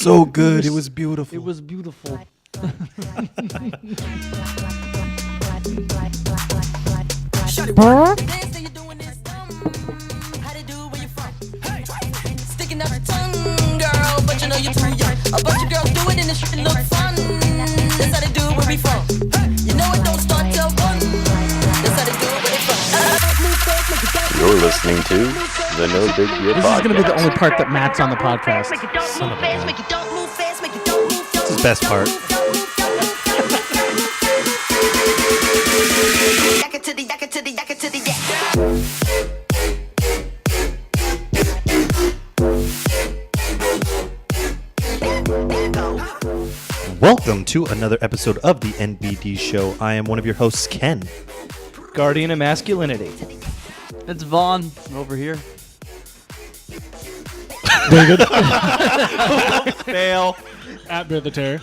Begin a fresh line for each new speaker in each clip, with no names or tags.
so good. It was beautiful.
It was beautiful.
Sticking up your tongue, girl, but you know you're too young. A bunch of girls do it and it should look fun. That's how they do it where we from. You know it don't start till 1. That's how they do it where they from.
You're listening to the No Big Deal
This
Podcast.
is going to be the only part that Matt's on the podcast.
Son of a gun.
Make it don't move fast, make it don't move.
This is the best part.
Yakka to the yakka to the yakka to the yak.
Welcome to another episode of the NBD show. I am one of your hosts, Ken.
Guardian of masculinity. It's Vaughn over here.
Fail.
At Bear the Terror.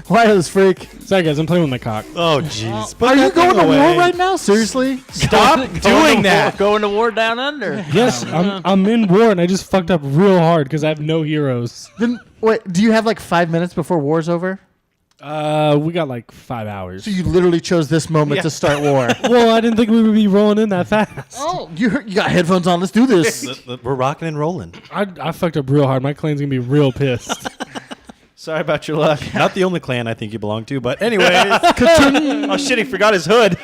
Wireless freak.
Sorry, guys, I'm playing with my cock.
Oh, jeez.
Are you going to war right now? Seriously?
Stop doing that. Going to war down under.
Yes, I'm in war, and I just fucked up real hard because I have no heroes.
Then wait, do you have like 5 minutes before war's over?
We got like 5 hours.
So you literally chose this moment to start war.
Well, I didn't think we would be rolling in that fast.
Oh, you got headphones on. Let's do this.
We're rocking and rolling.
I fucked up real hard. My clan's gonna be real pissed.
Sorry about your luck.
Not the only clan I think you belong to, but anyways.
Oh shit, he forgot his hood.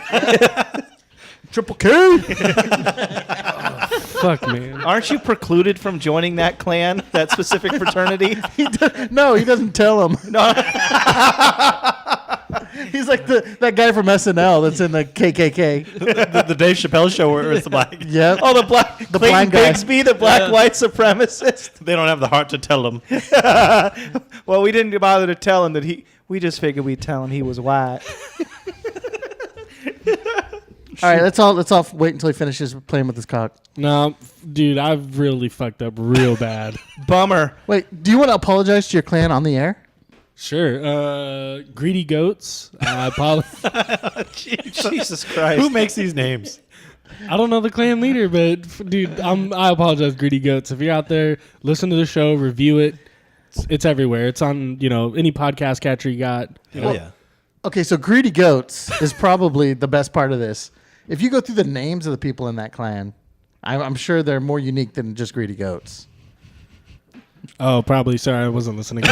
Triple K.
Fuck, man.
Aren't you precluded from joining that clan, that specific fraternity?
No, he doesn't tell him.
No.
He's like that guy from SNL that's in the KKK.
the Dave Chappelle show where it's the black.
Yep.
Oh, the Clayton
blind guy.
Bigsby, the black white supremacist.
They don't have the heart to tell them.
Well, we didn't bother to tell him that we just figured we'd tell him he was white.
All right, let's all wait until he finishes playing with his cock.
No, dude, I've really fucked up real bad.
Bummer.
Wait, do you want to apologize to your clan on the air?
Sure. Greedy goats. I apologize.
Jesus Christ.
Who makes these names?
I don't know the clan leader, but dude, I apologize, greedy goats. If you're out there, listen to the show, review it. It's everywhere. It's on any podcast catcher you got.
Hell yeah.
Okay, so Greedy Goats is probably the best part of this. If you go through the names of the people in that clan, I'm sure they're more unique than just Greedy Goats.
Oh, probably. Sorry, I wasn't listening.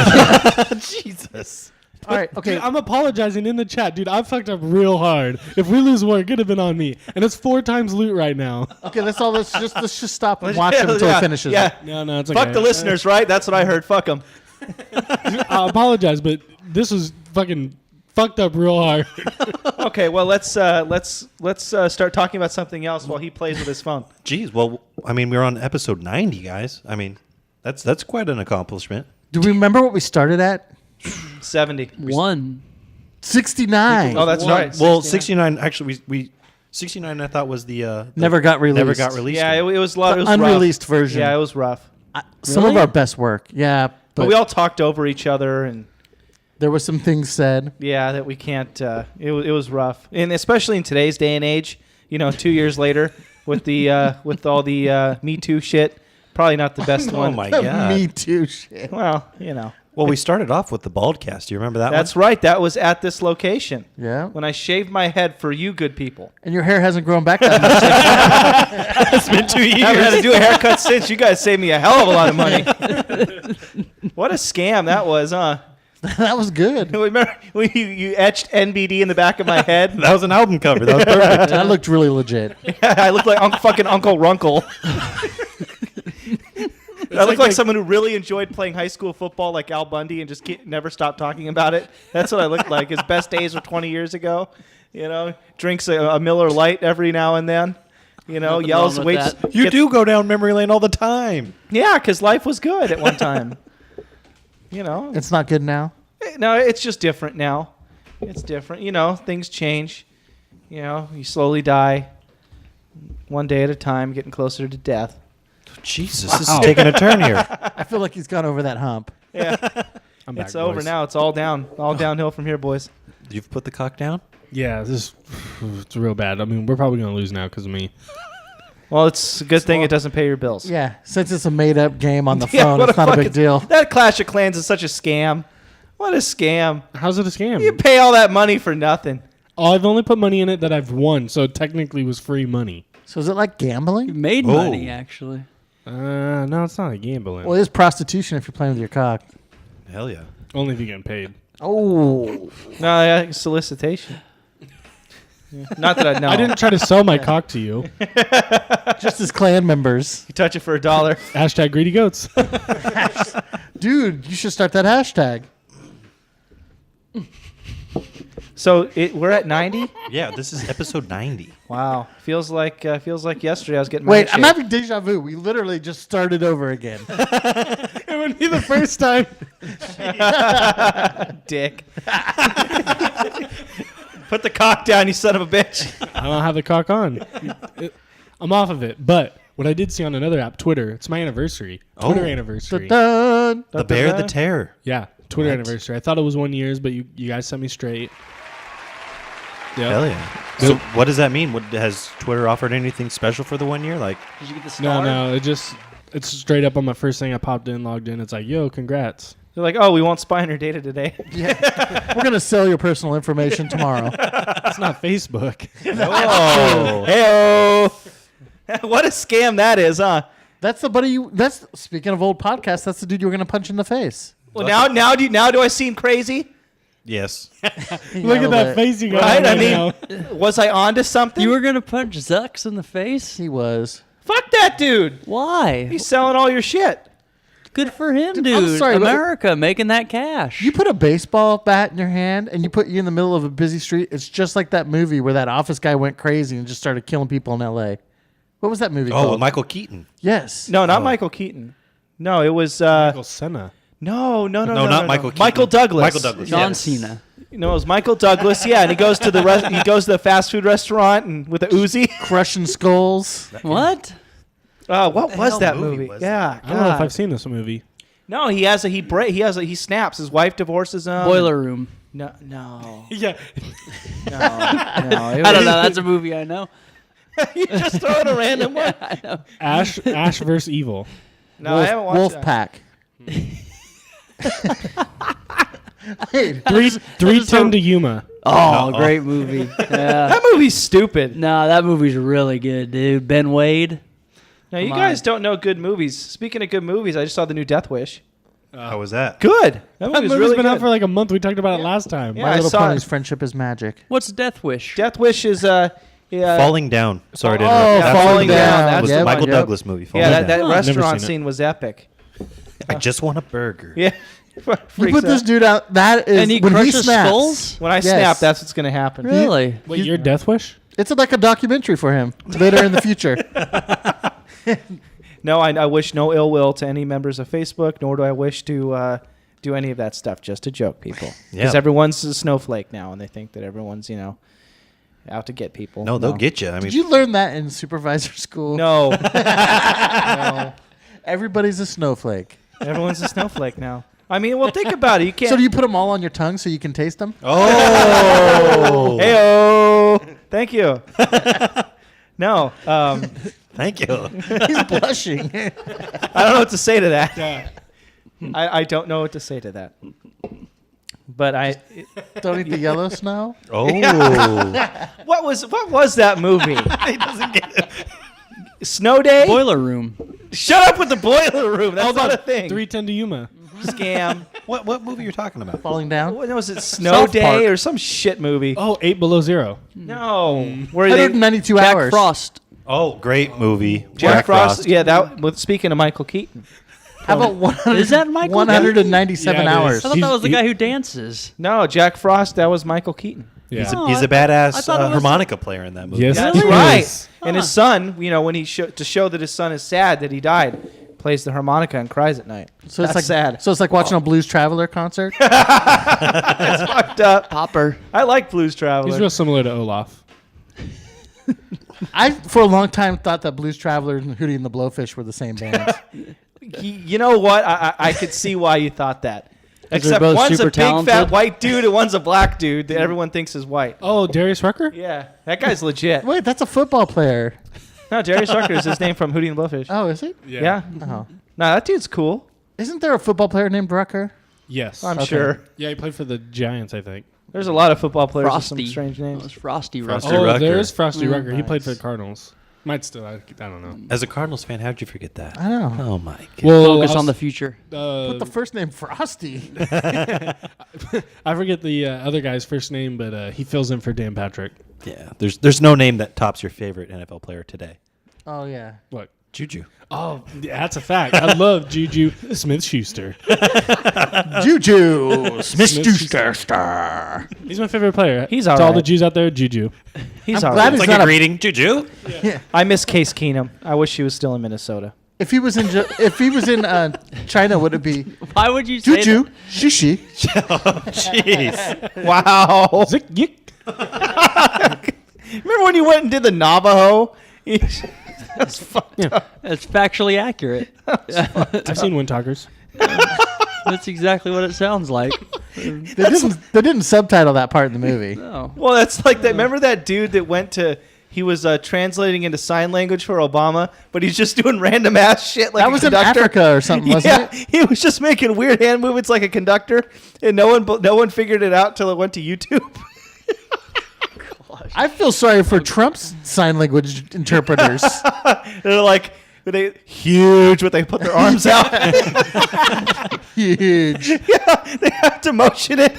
Jesus.
All right, okay.
Dude, I'm apologizing in the chat, dude. I fucked up real hard. If we lose war, it could have been on me, and it's 4 times loot right now.
Okay, let's just stop and watch him until he finishes.
Yeah.
No, it's okay.
Fuck the listeners, right? That's what I heard. Fuck them.
I apologize, but this was fucking fucked up real hard.
Okay, well let's start talking about something else while he plays with his phone.
Jeez. Well, I mean, we're on episode 90, guys. I mean, that's quite an accomplishment.
Do we remember what we started at?
70.
69.
Oh, that's right.
Well, 69. Actually, we 69. I thought was the
Never got released.
Never got released.
Yeah, it was a lot.
The
It was
unreleased
rough.
version.
Yeah, it was rough.
Some of our best work. Yeah,
But we all talked over each other, and
there were some things said.
yeah, that we can't. It was rough, and especially in today's day and age. 2 years later, with the with all the Me Too shit, probably not the best one.
Oh my god.
Me Too shit.
Well,
Well, we started off with the Baldcast. Do you remember that
that's
one?
right. That was at this location.
Yeah.
When I shaved my head for you, good people.
And your hair hasn't grown back that much.
It's been 2 years.
I haven't had to do a haircut since. You guys saved me a hell of a lot of money. What a scam that was, huh?
That was good.
Remember when you etched NBD in the back of my head?
That was an album cover. That was perfect.
That looked really legit.
I looked like fucking Uncle Runkle. I look like someone who really enjoyed playing high school football like Al Bundy and just never stopped talking about it. That's what I looked like. His best days were 20 years ago. Drinks a Miller Lite every now and then. Yells,
wrong with
waits.
that.
You do go down memory lane all the time.
Yeah, because life was good at one time.
It's not good now.
No, it's just different now. It's different. Things change. You slowly die one day at a time, getting closer to death.
Jesus, this is taking a turn here.
I feel like he's gone over that hump.
Yeah.
I'm back,
It's over
boys.
now. It's all downhill from here, boys.
You've put the cock down?
Yeah, it's real bad. I mean, we're probably gonna lose now because of me.
Well, it's a good thing it doesn't pay your bills.
Yeah, since it's a made-up game on the
Yeah,
phone,
what
it's
a
not a big
fucking-
deal.
That Clash of Clans is such a scam. What a scam.
How's it a scam?
You pay all that money for nothing.
Oh, I've only put money in it that I've won, so it technically was free money.
So is it like gambling?
You made money, actually.
No, it's not a gambling.
Well, it is prostitution if you're playing with your cock.
Hell yeah.
Only if you're getting paid.
Oh,
No, yeah, solicitation. Yeah. Not that I know.
I didn't try to sell my cock to you.
just as clan members.
You touch it for $1.
Hashtag greedy goats.
Dude, you should start that hashtag.
So we're at 90.
Yeah, this is episode 90.
Wow, feels like yesterday I was getting.
Wait,
my
I'm
head
having deja vu. We literally just started over again.
It would be the first time.
shaved. Dick. Put the cock down, you son of a bitch.
I don't have the cock on. I'm off of it. But what I did see on another app, Twitter, it's my anniversary. Twitter anniversary.
Dun.
The Bear, the Terror.
Yeah, Twitter
What?
anniversary. I thought it was 1 year, but you guys set me straight. Yeah.
Hell yeah. So what does that mean? Has Twitter offered anything special for the 1 year? Like,
Did you get the star?
No, it's straight up on my first thing. I popped in, logged in. It's like, yo, congrats.
They're like, oh, we won't spy on your data today.
We're going to sell your personal information tomorrow.
It's not Facebook.
Oh, hey-o. What a scam that is, huh?
That's the buddy speaking of old podcasts, that's the dude you were going to punch in the face.
Well, now do I seem crazy?
yes.
Look at that face you got.
Right? I
right
mean,
now.
was I onto something?
You were going to punch Zucks in the face?
He was.
Fuck that dude.
Why?
He's selling all your shit.
Good for him,
Dude,
dude.
I'm sorry, but-
America making that cash.
You put a baseball bat in your hand and you put you in the middle of a busy street. It's just like that movie where that office guy went crazy and just started killing people in L.A. What was that movie
Oh,
called?
Michael Keaton.
Yes.
No, not Michael Keaton. No, it was
Michael Senna.
no,
not Michael Keaton.
Michael Douglas.
Michael Douglas.
John
yes.
Cena.
No, it was Michael Douglas. Yeah, and he goes to the fast food restaurant and with a Uzi.
Crushing skulls.
What?
What was
hell
that
movie
movie?
was
Yeah,
I don't know if
God.
I've seen this movie.
No, he snaps. His wife divorces him.
Boiler Room.
No.
Yeah.
No.
I don't know. That's a movie I know.
You just throw in a random one.
I know.
Ash versus Evil.
No, I haven't watched
Wolf
that.
Pack. Hey,
310 to Yuma.
Oh, great movie. Yeah.
That movie's stupid.
No, that movie's really good, dude. Ben Wade.
Now, you
Come
guys
on.
don't know good movies. Speaking of good movies, I just saw the new Death Wish.
How was that?
Good. That
That
movie's
movie's
really
been
good.
out for like a month. We talked about it last time.
Yeah,
My
I
Little
saw
Pony's
it.
Friendship is Magic.
What's Death Wish?
Death Wish is
Falling Down. Sorry to
Oh,
interrupt. That's
Falling
what
Down.
It
That's
was
the
the
one.
Michael
Yep.
Douglas movie. Falling
yeah,
Down.
that
never
restaurant
seen it.
scene was epic.
I just want a burger.
Yeah.
You
Freaks
put this
out.
dude out. That is
And he
when he
crushes
snaps.
skulls?
When I
Yes.
snap, that's what's going to happen.
Really?
Wait, your Death Wish?
It's like a documentary for him later in the future.
No, I wish no ill will to any members of Facebook, nor do I wish to do any of that stuff. Just a joke, people. Because
Yeah.
everyone's a snowflake now, and they think that everyone's, out to get people.
No, they'll get you. I mean,
Did you learn that in supervisor school?
No. No.
Everybody's a snowflake.
Everyone's a snowflake now. I mean, well, think about it. You can't.
So do you put them all on your tongue so you can taste them?
oh,
Heyo. Thank you. No.
thank you.
He's blushing.
I don't know what to say to that. I don't know what to say to that. But
Don't eat the yellow snow.
Oh,
what was that movie?
he doesn't get it.
Snow Day?
Boiler Room.
Shut up with the boiler room. That's not a thing.
310 to Yuma.
Scam.
What movie you're talking about?
Falling down.
What was it? Snow
South
Day
Park.
or some shit movie?
Oh, 8 Below Zero.
No. Where they
192
Jack
hours.
Frost.
Oh, great movie.
Jack Frost. Yeah, that. With speaking of Michael Keaton.
How about 100,
Is that Michael
197
Yeah, it
hours?
is.
I thought that was the
He's-
guy who dances.
No, Jack Frost. That was Michael Keaton.
Yeah.
He's a
I
badass
thought it was-
harmonica player in that movie.
Yes,
That's
he
right.
is.
And his son, when he to show that his son is sad that he died, plays the harmonica and cries at night.
So it's
That's
like
sad.
So it's like watching a Blues Traveler concert.
It's fucked up.
Popper.
I like Blues Traveler.
He's real similar to Olaf.
I for a long time thought that Blues Traveler and Hootie and the Blowfish were the same band.
You know what? I could see why you thought that.
they're
Except
both
one's a
super
big fat
talented.
white dude and one's a black dude that everyone thinks is white.
Oh, Darius Rucker?
Yeah, that guy's legit.
Wait, that's a football player.
No, Darius Rucker is his name from Hootie and the Blowfish.
Oh, is he?
Yeah.
Oh.
No, that dude's cool.
Isn't there a football player named Rucker?
Yes.
I'm sure.
Yeah, he played for the Giants, I think.
There's a lot of football players with
Frosty.
some strange
That was
names.
Frosty
Frosty
Rucker.
Rucker.
There's Frosty
Mm,
Rucker. He played for
nice.
the Cardinals. Might still. I don't know.
As a Cardinals fan, how'd you forget that?
I know.
Oh my god.
Well,
Focus on the future.
Put the first name Frosty.
I forget the other guy's first name, but he fills in for Dan Patrick.
Yeah. There's no name that tops your favorite NFL player today.
Oh, yeah.
What?
Juju.
Oh, yeah, that's a fact. I love Juju Smith-Schuster.
Juju
Smith-Schuster.
Star.
He's my favorite player.
He's
To
all
all
right.
the Jews out there, Juju.
He's
I'm
all
glad
right.
he's
It's like
not
a
a-
greeting. Juju.
I miss Case Keenum. I wish he was still in Minnesota.
If he was in China, would it be
Why would you say
Juju
that?
Shishi?
Jeez.
Wow.
Zick, yick.
Remember when you went and did the Navajo? That's fucked up.
It's factually accurate.
I've seen Wind Talkers.
That's exactly what it sounds like.
They didn't subtitle that part in the movie.
No.
Well, that's like that. Remember that dude that went to? He was translating into sign language for Obama, but he's just doing random ass shit like
That
a
was in
conductor.
Africa or something, wasn't
Yeah, he was just making weird hand movements like a conductor, and no one figured it out till it went to YouTube.
I feel sorry for Trump's sign language interpreters.
They're like huge, but they put their arms out.
Huge.
Yeah, they have to motion it.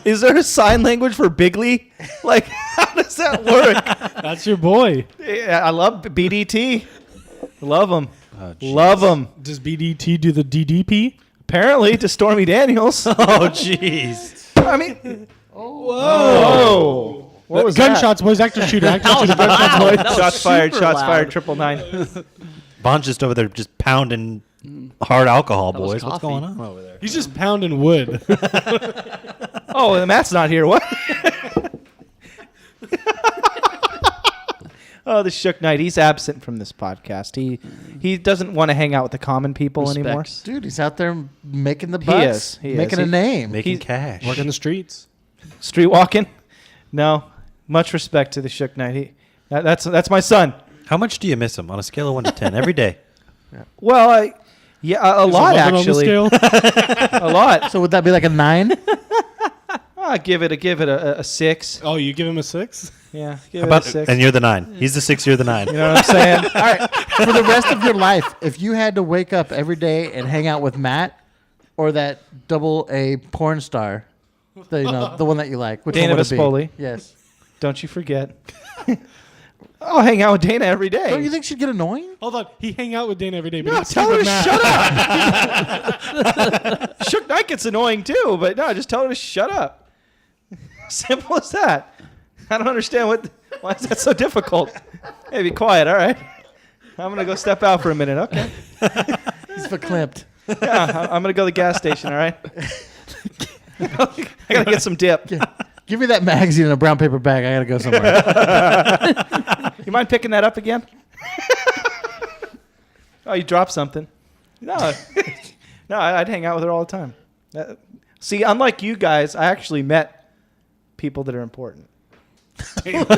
Is there a sign language for Bigley? Like, how does that work?
That's your boy.
Yeah, I love BDT. Love them.
Oh, jeez.
Love them.
Does BDT do the DDP?
Apparently, to Stormy Daniels.
Oh jeez.
I mean, whoa. What was
Gunshots, boys. Active shooter. Active shooter. Gunshots, boys.
that?
was
Shots fired.
super
Shots fired.
loud.
999.
Bond's just over there just pounding hard alcohol,
That was
boys. What's
coffee.
going on over there?
He's just pounding wood.
Oh, Matt's not here. What? Oh, the Shook Knight. He's absent from this podcast. He doesn't want to hang out with the common people anymore.
Respects.
Dude, he's out there making the bucks.
He is.
Making a
He-
name.
Making
He's-
cash.
Working the streets.
Street walking? No. Much respect to the Shook Knight. That's my son.
How much do you miss him on a scale of 1 to 10 every day?
Well, a lot
11
actually.
On the scale?
A lot.
So would that be like a 9?
I give it a 6.
Oh, you give him a 6?
Yeah, give
How
it
about,
a 6.
and you're the 9. He's the 6. You're the 9.
You know what I'm saying?
All right. For the rest of your life, if you had to wake up every day and hang out with Matt or that double A porn star, the one that you like, which
Dana
one would it be?
Vespoli.
Yes.
Don't you forget. I'll hang out with Dana every day.
Don't you think she'd get annoying?
Hold on. He hang out with Dana every day. But
No,
he'd
tell
sleep
her
with
to
Matt.
shut up. Shook Knight gets annoying too, but no, just tell her to shut up. Simple as that. I don't understand why is that so difficult. Hey, be quiet, all right? I'm gonna go step out for a minute, okay?
He's verklempt.
Yeah, I'm gonna go to the gas station, all right? I gotta get some dip.
Give me that magazine in a brown paper bag. I gotta go somewhere.
You mind picking that up again? Oh, you dropped something. No, no, I'd hang out with her all the time. See, unlike you guys, I actually met people that are important.
She is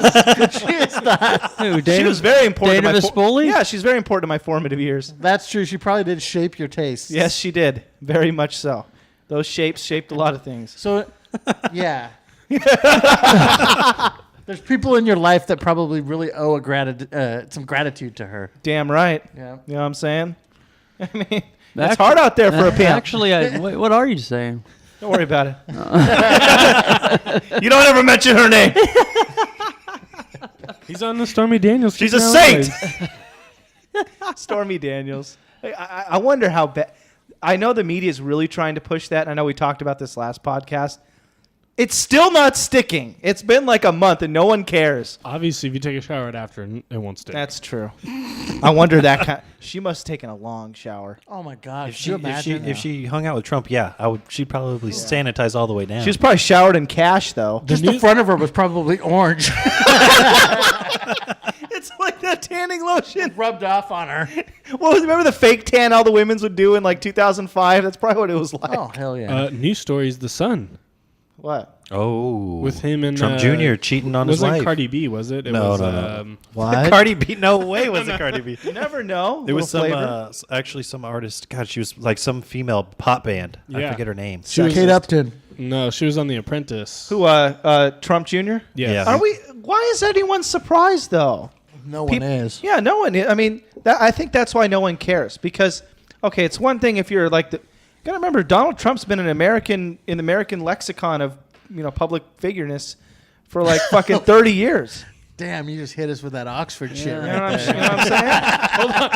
not.
Who,
She
Dana,
was very important.
Dana
to my
Vespoli?
Yeah, she's very important to my formative years.
That's true. She probably did shape your taste.
Yes, she did. Very much so. Those shapes shaped a lot of things.
So, yeah. There's people in your life that probably really owe some gratitude to her.
Damn right.
Yeah.
You know what I'm saying? I mean, it's
Actu-
hard out there for a pimp.
Actually, what are you saying?
Don't worry about it. You don't ever mention her name.
He's on the Stormy Daniels.
She's a
kicking out
saint.
boys.
Stormy Daniels. I wonder how bad. I know the media is really trying to push that. I know we talked about this last podcast. It's still not sticking. It's been like a month and no one cares.
Obviously, if you take a shower right after, it won't stick.
That's true. I wonder that she must have taken a long shower.
Oh my God!
If
Could you imagine?
if she hung out with Trump, yeah, she'd probably sanitize all the way down.
She was probably showered in cash though.
Just the front of her was probably orange.
It's like that tanning lotion.
Rubbed off on her.
Well, remember the fake tan all the women's would do in like 2005? That's probably what it was like.
Oh hell yeah!
News stories. The Sun.
What?
Oh,
with him and
Trump Jr. cheating on his
wasn't
wife.
Cardi B, was it? It
No,
was,
no.
What?
Cardi B? No way was it Cardi B.
You never know.
It was
Little
some
flavor.
actually some artist. God, she was like some female pop band. I
Yeah.
forget her name.
She was
Kate Upton.
No, she was on The Apprentice.
Who? Trump Jr.
Yeah.
Yeah.
Are we? Why is anyone surprised though?
No one is.
Yeah, no one. I mean, I think that's why no one cares because, okay, it's one thing if you're like the. You gotta remember, Donald Trump's been in the American lexicon of public figureness for like fucking 30 years.
Damn, you just hit us with that Oxford shit
Yeah.
You know
right
what
there.
I'm saying?
Hold on.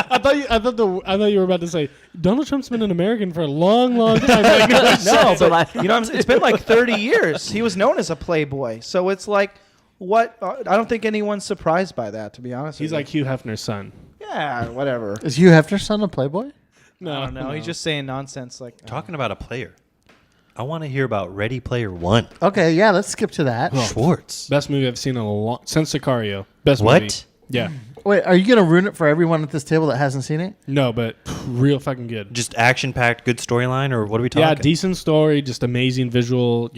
I thought you were about to say Donald Trump's been an American for a long, long time. Like,
No,
what I
but it's been like 30 years. He was known as a playboy, so it's like, what? I don't think anyone's surprised by that, to be honest.
he's
with
like Hugh Hefner's son.
you. Yeah, whatever.
Is Hugh Hefner's son a Playboy?
No,
I don't know. He's just saying nonsense. Like
Talking about a player, I want to hear about Ready Player One.
Okay, yeah, let's skip to that.
Schwartz.
best movie I've seen in a long since Sicario. Best
What?
movie. Yeah.
Wait, are you gonna ruin it for everyone at this table that hasn't seen it?
No, but real fucking good.
Just action-packed, good storyline, or what are we talking?
Yeah, decent story, just amazing visual.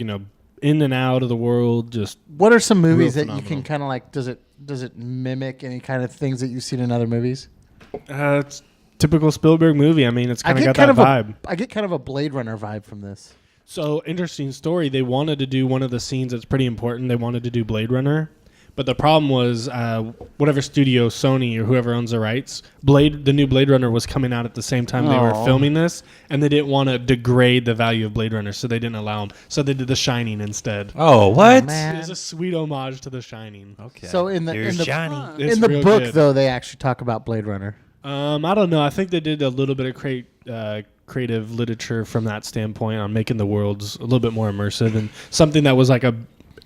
In and out of the world. Just
What are some movies
Real
that you can
phenomenal.
kind of like? Does it mimic any kind of things that you've seen in other movies?
it's typical Spielberg movie. I mean, it's kind of got
kind
that
of
vibe.
I get kind of a Blade Runner vibe from this.
So interesting story. They wanted to do one of the scenes that's pretty important. They wanted to do Blade Runner, but the problem was whatever studio, Sony or whoever owns the rights, the new Blade Runner was coming out at the same time they were
Aw.
filming this, and they didn't want to degrade the value of Blade Runner, so they didn't allow them. So they did The Shining instead.
Oh, what?
Man.
It's a sweet homage to The Shining.
Okay.
So in the-
Here's
in the-
Johnny.
It's
in the
real
book,
good.
though, they actually talk about Blade Runner.
I don't know. I think they did a little bit of creative literature from that standpoint on making the worlds a little bit more immersive and something that was like a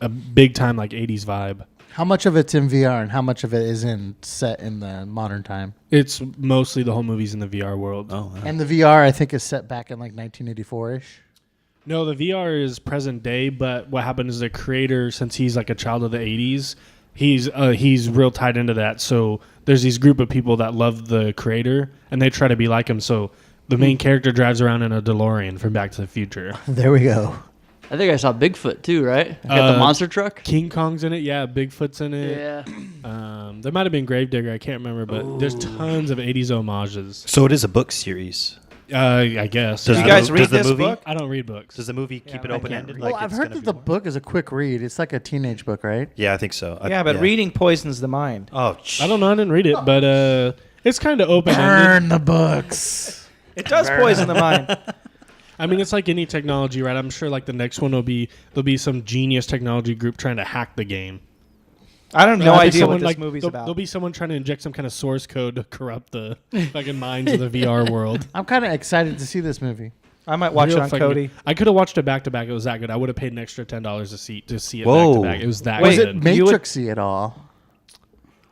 big time like 80s vibe.
How much of it's in VR and how much of it is set in the modern time?
It's mostly the whole movie's in the VR world.
Oh, wow.
And the VR, I think, is set back in like 1984-ish.
No, the VR is present day, but what happened is the creator, since he's like a child of the 80s, he's real tied into that. So there's these group of people that love the creator, and they try to be like him. So the main character drives around in a DeLorean from Back to the Future.
There we go.
I think I saw Bigfoot too, right? Got the monster truck.
King Kong's in it, yeah. Bigfoot's in it.
Yeah.
There might have been Gravedigger, I can't remember, but there's tons of 80s homages.
So it is a book series.
I guess.
Does
You
the
guys
mo-
read
does the
this
movie-
book?
I don't read books.
Does the movie keep it
I
open
can't
ended?
read.
Like
Well, I've
it's
heard
gonna
that
be
the
more?
book is a quick read. It's like a teenage book, right?
Yeah, I think so.
Yeah, but reading poisons the mind.
Oh,
I don't know. I didn't read it, but it's kind of open ended.
Burn the books.
It does poison the mind.
I mean, it's like any technology, right? I'm sure like the next one there'll be some genius technology group trying to hack the game.
I don't have no
There'll be
idea
someone,
what this
like,
movie's
there'll,
about.
There'll be someone trying to inject some kind of source code to corrupt the fucking minds of the VR world.
I'm kind of excited to see this movie.
I might watch
Real
it on
fucking
Cody.
good. I could have watched it back to back. It was that good. I would have paid an extra $10 to see it
Whoa.
back to back. It was that
Wait,
Was it
good.
You would-
Matrixy at all?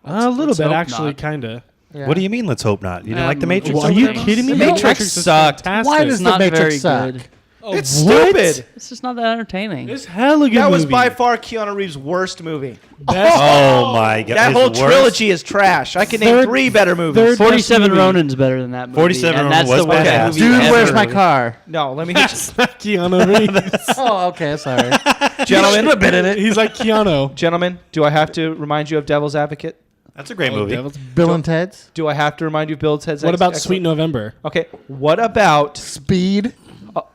A little
let's
bit,
hope
actually,
not.
kind of.
Yeah.
What do you mean? Let's hope not. You didn't like the Matrix?
Well, are
over
you
there?
kidding me?
The Matrix
is
sucked.
fantastic.
Why does
It's
the
not
Matrix
very
suck?
good.
Oh,
It's
what?
stupid.
It's just not that entertaining.
It's hella good
That was
movie.
by far Keanu Reeves' worst movie.
Best.
Oh my god!
That
His
whole
worst?
trilogy is trash. I can name
Third-
3 better movies.
third-
47
movie.
Ronin's better than that movie.
47
and
Ronin
that's
was
the worst
badass.
movie
Dude,
ever.
where's my car?
No, let me
That's not Keanu Reeves.
Oh, okay, sorry.
gentlemen,
a bit in it.
He's like Keanu.
gentlemen, do I have to remind you of Devil's Advocate?
That's a great
Oh,
movie.
Devil's-
Bill and Ted's
Do I have to remind you of Bill Ted's
What about
Excellent-
Sweet November?
Okay, what about
Speed.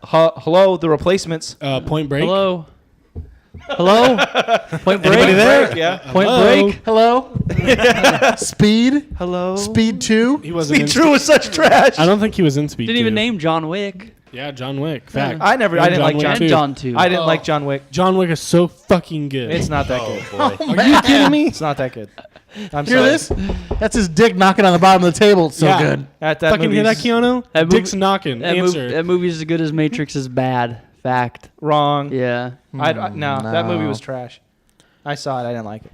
Hello, The Replacements?
Point Break.
Hello. Hello. Point Break.
Anybody there?
Yeah.
Point
Hello?
Break.
Hello. Speed.
Hello.
Speed 2.
He wasn't.
Speed
in
True was such trash.
I don't think he was in Speed.
Didn't even
2.
name John Wick.
Yeah, John Wick. Fact.
I didn't like
Wick
John.
And
2.
John 2.
I didn't like John Wick.
John Wick is so fucking good.
It's not that
Oh
good.
boy!
Are you kidding me?
It's not that good. I'm
Hear
sorry.
this? That's his dick knocking on the bottom of the table. It's so
Yeah.
good.
That
Fucking hear that,
movie's
Keanu?
That
Dick's
movie-
knocking. Answer.
That movie's as good as Matrix is bad. Fact.
wrong.
Yeah.
No, that movie
no.
was trash. I saw it. I didn't like it.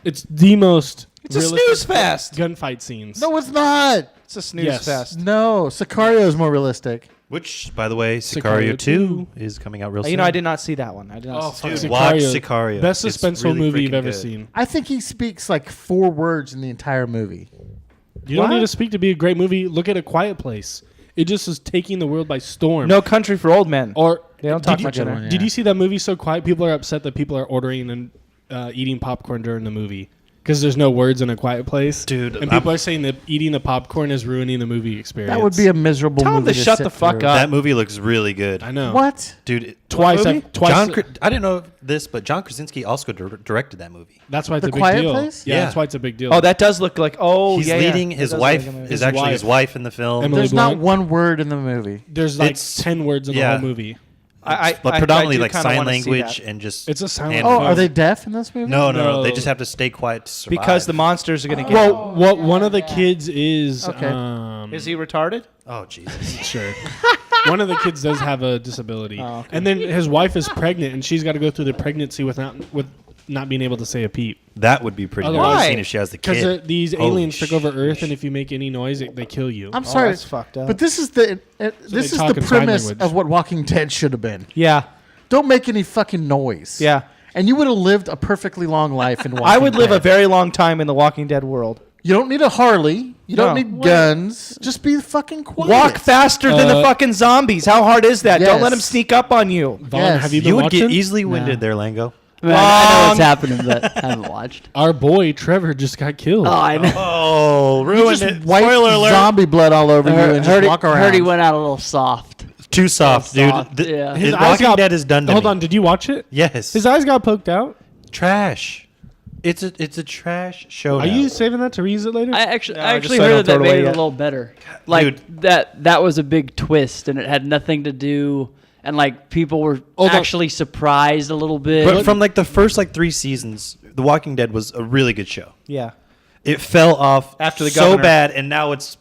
It's the most.
It's a
realistic
snooze fest.
Gunfight scenes.
No, it's not.
It's a snooze
Yes.
fest.
No, Sicario is more realistic.
Which, by the way,
Sicario
Sicario 2 is coming out real soon.
You know, I did not see that one. I did not.
Oh,
see
fuck.
Dude,
Sicario.
watch Sicario.
Best
It's
suspenseful
really
movie you've
freaking
ever
good.
seen.
I think he speaks like 4 words in the entire movie.
You don't
What?
need to speak to be a great movie. Look at A Quiet Place. It just is taking the world by storm.
No Country for Old Men.
Or
They don't talk
did
much
you,
in there.
Did you see that movie So Quiet? People are upset that people are ordering and eating popcorn during the movie because there's no words in A Quiet Place.
Dude,
and people are saying that eating the popcorn is ruining the movie experience.
That would be a miserable
Tell 'em
movie
to shut
sit
the fuck
through.
up.
That movie looks really good.
I know.
What?
Dude,
Twice.
What movie?
I didn't know this, but John Krasinski also directed that movie.
That's why it's
The
a big
Quiet
deal.
Place?
Yeah,
Yeah.
that's why it's a big deal.
Oh, that does look like. Oh,
He's
yeah.
leading
yeah.
his
That does
wife
look like a movie.
is actually his wife in the film.
Emily
There's
Blunt?
not one word in the movie.
There's like
It's-
10 words in the
yeah.
whole movie.
But predominantly
do
like
kinda
sign
wanna see
language
that.
and just.
It's a silent
hand
film.
Oh,
moves.
are they deaf in this movie?
No,
No.
they just have to stay quiet to survive.
Because the monsters are going to get.
Well, what one of the kids is.
Okay.
Is he retarded?
Oh Jesus!
Sure. One of the kids does have a disability,
Oh, okay.
and then his wife is pregnant, and she's got to go through the pregnancy with not being able to say a peep
That would be pretty
Otherwise-
interesting if she has the
because
kid.
these
Holy
aliens took over Earth,
sheesh.
and if you make any noise, they kill you.
I'm sorry,
that's fucked up.
but this is the this is
talk
the
in sign
premise
language.
of what Walking Dead should have been.
Yeah.
Don't make any fucking noise.
Yeah.
And you would have lived a perfectly long life in Walking
I would live a
Dead.
very long time in the Walking Dead world.
You don't need a Harley. You don't
No.
need guns. Just be fucking quiet.
Walk faster than the fucking zombies. How hard is that? Don't let them
Yes.
sneak up on you.
Vaughn,
Yes.
have you been
You would
watching?
get easily winded there, Lango.
I know what's happening, but I haven't watched.
Our boy Trevor just got killed.
Oh, I know.
Oh,
You
ruined
just
it!
wipe
Spoiler alert!
zombie blood all over you and just walk around.
Heard he went out a little soft.
Too soft, dude.
soft, yeah.
His eyes
Walking
got-
Dead is done to
Hold
me.
on, did you watch it?
Yes.
His eyes got poked out.
Trash. It's a trash show.
Are
now.
you saving that to reuse it later?
I actually,
No,
I
just
actually
so I
heard
don't
that
throw it
made
away
it a
yet.
little better. Like that was a big twist, and it had nothing to do. And like people were actually surprised a little bit.
But from like the first like 3 seasons, The Walking Dead was a really good show.
Yeah.
It fell off
After the
so
governor.
bad, and now it's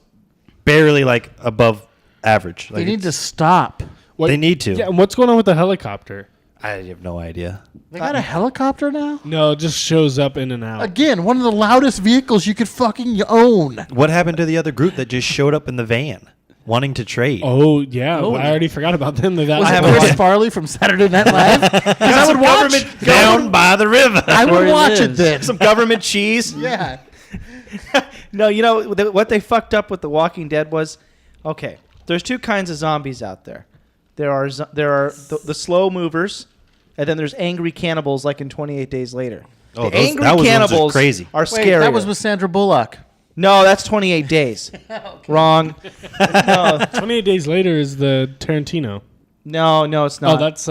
barely like above average.
They
Like
need to
it's-
stop.
What-
They need to.
Yeah, and what's going on with the helicopter?
I have no idea.
They got a helicopter now?
No, it just shows up in and out.
Again, one of the loudest vehicles you could fucking own.
What happened to the other group that just showed up in the van, wanting to trade?
Oh yeah, well, I already forgot about them. That
Was
I
it
haven't
Chris
watched-
Farley from Saturday Night Live? Because I would watch.
Down by the river.
I
where
would
he
watch it
lives.
then.
Some government cheese.
Yeah.
No, you know what they fucked up with The Walking Dead was, okay. There's 2 kinds of zombies out there. There are the slow movers, and then there's angry cannibals like in 28 Days Later.
Oh,
The angry
that was
cannibals
crazy.
are
Wait,
scary.
that was with Sandra Bullock.
No, that's 28 Days. Wrong. No,
28 Days Later is the Tarantino.
no, it's not.
Oh, that's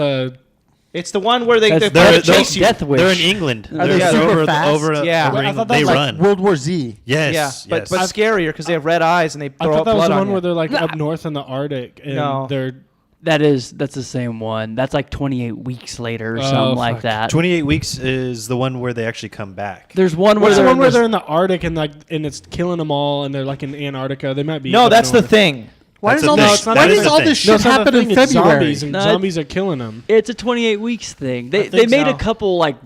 It's the one where they
That's
they
Death-
chase you.
Death Wish.
They're in England.
Are they
They're
super
over,
fast?
over,
Yeah.
over
I
England.
thought
They
that was
run.
World War Z.
Yes.
Yeah,
yes.
but scarier because they have red eyes and they
I
throw
thought
up
that was
blood
the
on
one
you.
where they're like up north in the Arctic and
No.
they're
that's the same one. That's like 28 weeks later or
Oh,
something like
fuck.
that.
28 weeks is the one where they actually come back.
There's one where
What's the
they're
one where
in
they're
this-
in the Arctic and it's killing them all and they're like in Antarctica. They might be.
No,
up
that's the
north.
thing.
Why
That's
does
a
all
thing.
this?
That
Why
is
does
a
all
thing.
this
No,
shit
it's not
happen
the
in
thing, it's
February?
zombies and
No,
zombies are killing them.
It's a 28 weeks thing. They
think
made
so.
a couple like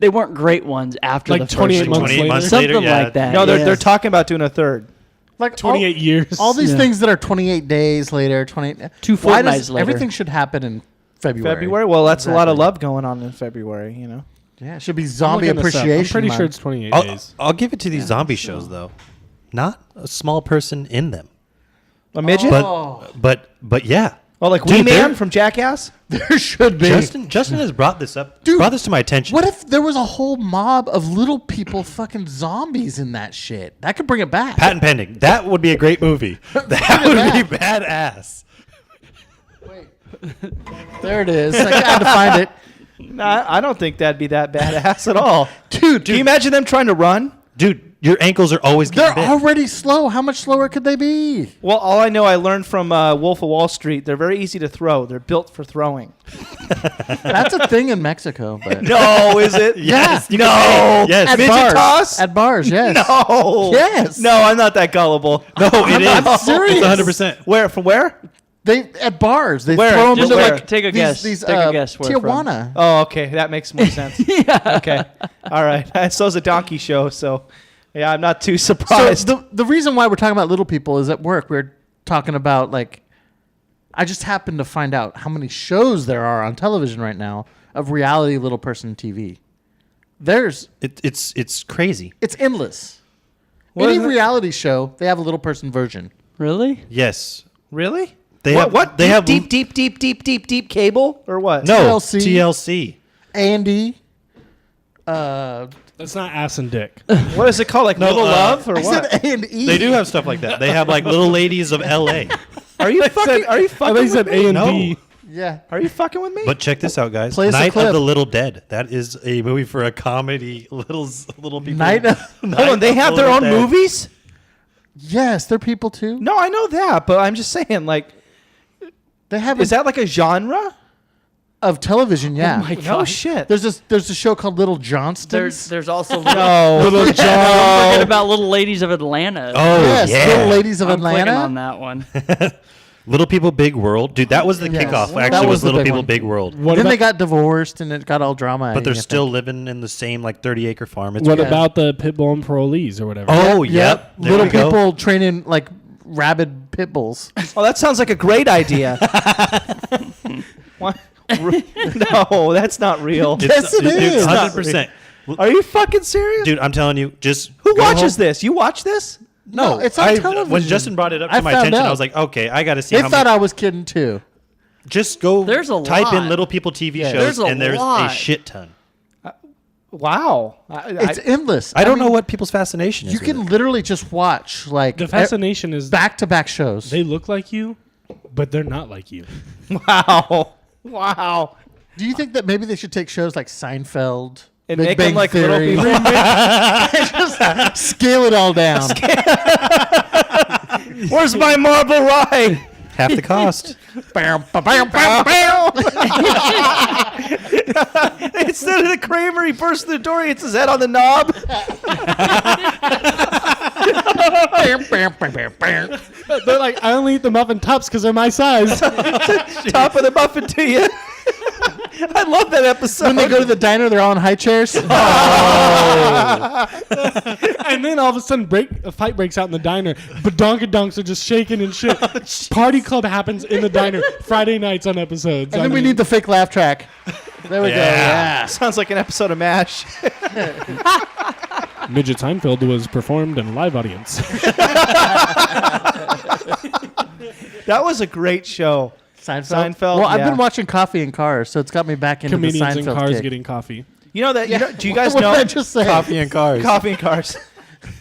they weren't great ones after
Like
the first
28
one.
months
28
later.
months
Something
later, yeah.
like that.
No, they're
yeah.
they're talking about doing a third.
Like
28 years.
all these
Yeah.
things that are 28 days later, 28.
2
Why
fortnights
does
later.
everything should happen in February?
February? Well, that's a lot of
Exactly.
love going on in February, you know.
Yeah, it should be
I'm
zombie
looking this up.
appreciation.
I'm pretty sure
month.
it's 28
I'll,
days.
I'll give it to these zombie shows though. Not a small person in them.
A midget?
But yeah.
Oh, like
Dude,
Wee Man
they're-
from Jackass?
There should be.
Justin has brought this up.
Dude,
brought this to my attention.
What if there was a whole mob of little people fucking zombies in that shit? That could bring it back.
Patent pending. That would be a great movie. That would be badass.
There it is. I had to find it.
Nah, I don't think that'd be that badass at all.
Dude,
Can you imagine them trying to run?
Dude, your ankles are always
they're
getting bit.
already slow. How much slower could they be?
Well, all I know I learned from Wolf of Wall Street, they're very easy to throw. They're built for throwing.
That's a thing in Mexico. But
No, is it?
Yes.
Yeah.
you can say it. Yes.
At
Midget
bars.
toss?
At bars, yes.
No.
Yes.
No, I'm not that gullible.
No, it is.
I'm serious.
It's 100%.
Where? From where?
They at bars. They
Where?
throw them
Just
into
where?
like
Take a
these,
guess.
These,
Take a guess where from.
Tijuana.
Oh, okay. That makes more sense. Okay. All right. So's a donkey show, so yeah, I'm not too
So
surprised.
the reason why we're talking about little people is at work. We're talking about like, I just happened to find out how many shows there are on television right now of reality little person TV.
It's crazy.
It's endless.
What
Any
is it?
reality show, they have a little person version.
Really?
Yes.
Really?
They
what?
have
What?
they have
deep cable or what?
no
TLC.
TLC.
Andy.
That's not ass and dick.
What is it called? Like Little Love or
I
what?
said A&E.
They do have stuff like that. They have like Little Ladies of L.A.
Are you fucking? Are you
I
fucking?
thought you
With
said
me?
A and
No.
D.
Yeah.
Are you fucking with me?
But check this out, guys.
Play us a
Night
clip.
of the Little Dead. That is a movie for a comedy. Little people.
Night of-
Hold on, they
of
have
the
their own
Little Dead.
movies.
Yes, they're people too.
No, I know that, but I'm just saying, like,
They have
is that like a genre?
of television? Yeah.
my
No
God.
shit.
There's a show called Little Johnston's.
There's also
no.
Little
Don't
John.
forget about Little Ladies of Atlanta.
Oh
Yes,
yeah.
Little Ladies of
I'm clicking
Atlanta.
on that one.
Little People, Big World. Dude, that was the
Yes.
kickoff.
That
Actually,
was
was
the
Little
big
People,
one.
Big World.
What
then
about,
they got divorced and it got all drama.
But they're still living in the same like 30-acre farm. It's
what
weird.
about the Pitbull and Parolees or whatever?
Oh, yep. There
Little
we go.
people training like rabid pit bulls.
Oh, that sounds like a great idea. What? No, that's not real.
Yes, it is.
100%.
Are you fucking serious?
Dude, I'm telling you, just
Who
go
watches
home.
this? You watch this?
No, it's on television.
When Justin brought it up
I
to my
found
attention,
out.
I was like, okay, I got to see
They
how
thought
many.
I was kidding too.
Just go
There's a
type in
lot.
Little People TV shows,
There's a
and there's a
lot.
shit ton.
Wow.
It's endless.
I don't
mean,
know what people's fascination is.
You
with
can
it.
literally just watch like
The fascination is
back-to-back shows.
they look like you, but they're not like you.
Wow. Wow.
Do you think that maybe they should take shows like Seinfeld
And
Big
make
Bang
them like
Theory,
Little People.
just scale it all down?
Where's my marble ride?
half the cost.
Instead of the Kramer, he bursts through the door, he hits his head on the knob.
They're like, I only eat the muffin tops because they're my size.
Top of the muffin to you. I love that episode.
When they go to the diner, they're all in high chairs.
And then all of a sudden, a fight breaks out in the diner. But Donks are just shaking and shit. Party club happens in the diner Friday nights on episodes.
And then we need the fake laugh track. There we go. Yeah.
Sounds like an episode of MASH.
Midget Seinfeld was performed in a live audience.
That was a great show. Seinfeld,
Well, I've
yeah.
been watching Coffee in Cars, so it's got me back into
Comedians
the
in
Seinfeld
cars
kick.
getting coffee.
You know that? You know, do you guys
What
know
did I just say?
Coffee and cars.
Coffee and Cars?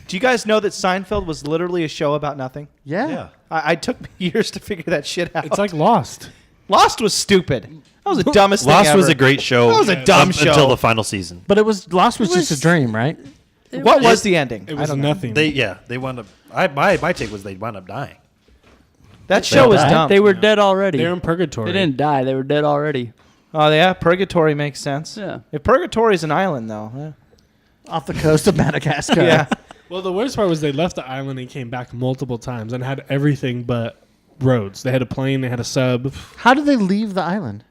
Do you guys know that Seinfeld was literally a show about nothing?
Yeah.
Yeah.
I took years to figure that shit out.
It's like Lost.
Lost was stupid. That was the dumbest thing
Lost
ever.
was a great show.
That was a dumb show.
until the final season.
But Lost was just a dream, right?
What was the ending?
It
I
was
don't know.
nothing.
They wound up. My take was they wound up dying.
That show was
died?
dumb.
They were dead already.
They're in purgatory.
They didn't die. They were dead already.
Oh yeah, Purgatory makes sense.
Yeah.
If Purgatory's an island though.
Off the coast of Madagascar.
Yeah.
Well, the worst part was they left the island and came back multiple times and had everything but roads. They had a plane. They had a sub.
How did they leave the island?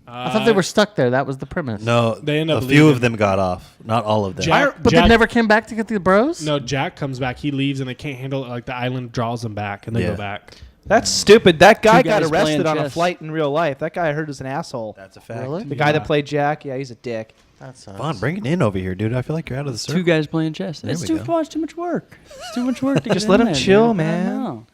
I thought they were stuck there. That was the premise.
No,
They end up
a few
leaving.
of them got off. Not all of them.
Jack,
But they never came back to get the bros?
No, Jack comes back. He leaves and they can't handle it. Like the island draws them back and they
Yeah.
go back.
That's stupid. That guy
Two
got
guys
arrested
playing
on a
chess.
flight in real life. That guy I heard is an asshole.
That's a fact.
Really?
The guy that played Jack, yeah, he's a dick.
That sucks.
Come on, bring it in over here, dude. I feel like you're out of the circle.
Two guys playing chess.
There
It's
we
too
go.
much. Too much work. It's too much work to
Just
get
let
in
him
there,
chill,
dude.
man.
I know.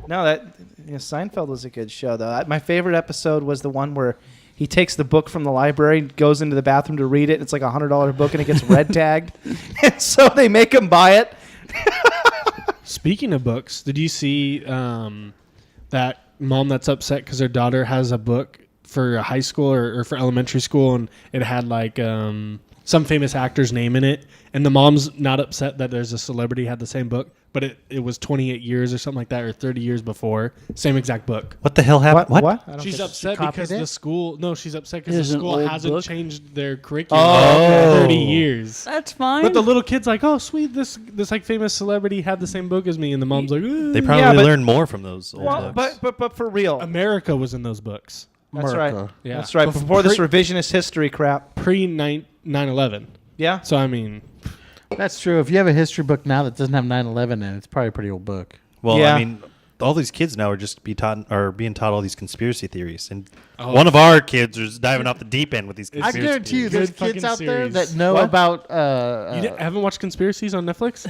No, Seinfeld was a good show though. My favorite episode was the one where he takes the book from the library, goes into the bathroom to read it. It's like $100 book, and it gets red tagged, and so they make him buy it.
Speaking of books, did you see that mom that's upset because her daughter has a book for high school or for elementary school, and it had like some famous actor's name in it, and the mom's not upset that there's a celebrity had the same book, but it was 28 years or something like that, or 30 years before, same exact book.
What the hell happened?
What? I don't
She's
think-
upset
copied
because
it?
the school. No, she's upset because
Is
the
it an
school
old
hasn't
book?
changed their curriculum
Oh.
for 30 years.
That's fine.
But the little kid's like, "Oh, sweet! This like famous celebrity had the same book as me," and the mom's like,
They
"Ugh."
probably
Yeah, but-
learned more from those old
Well,
books.
but for real,
America was in those books
that's right.
America.
Yeah.
That's right. Before this revisionist history crap.
pre 9/11.
Yeah.
So I mean,
That's true. If you have a history book now that doesn't have 9/11 in it, it's probably a pretty old book.
Well,
Yeah.
I mean, all these kids now are just being taught all these conspiracy theories, and
Oh.
one of our kids is diving off the deep end with these.
I
Conspiracy
guarantee you,
theories.
there's
Good
kids
fucking
out there
series.
that know
What?
about.
You haven't watched Conspiracies on Netflix?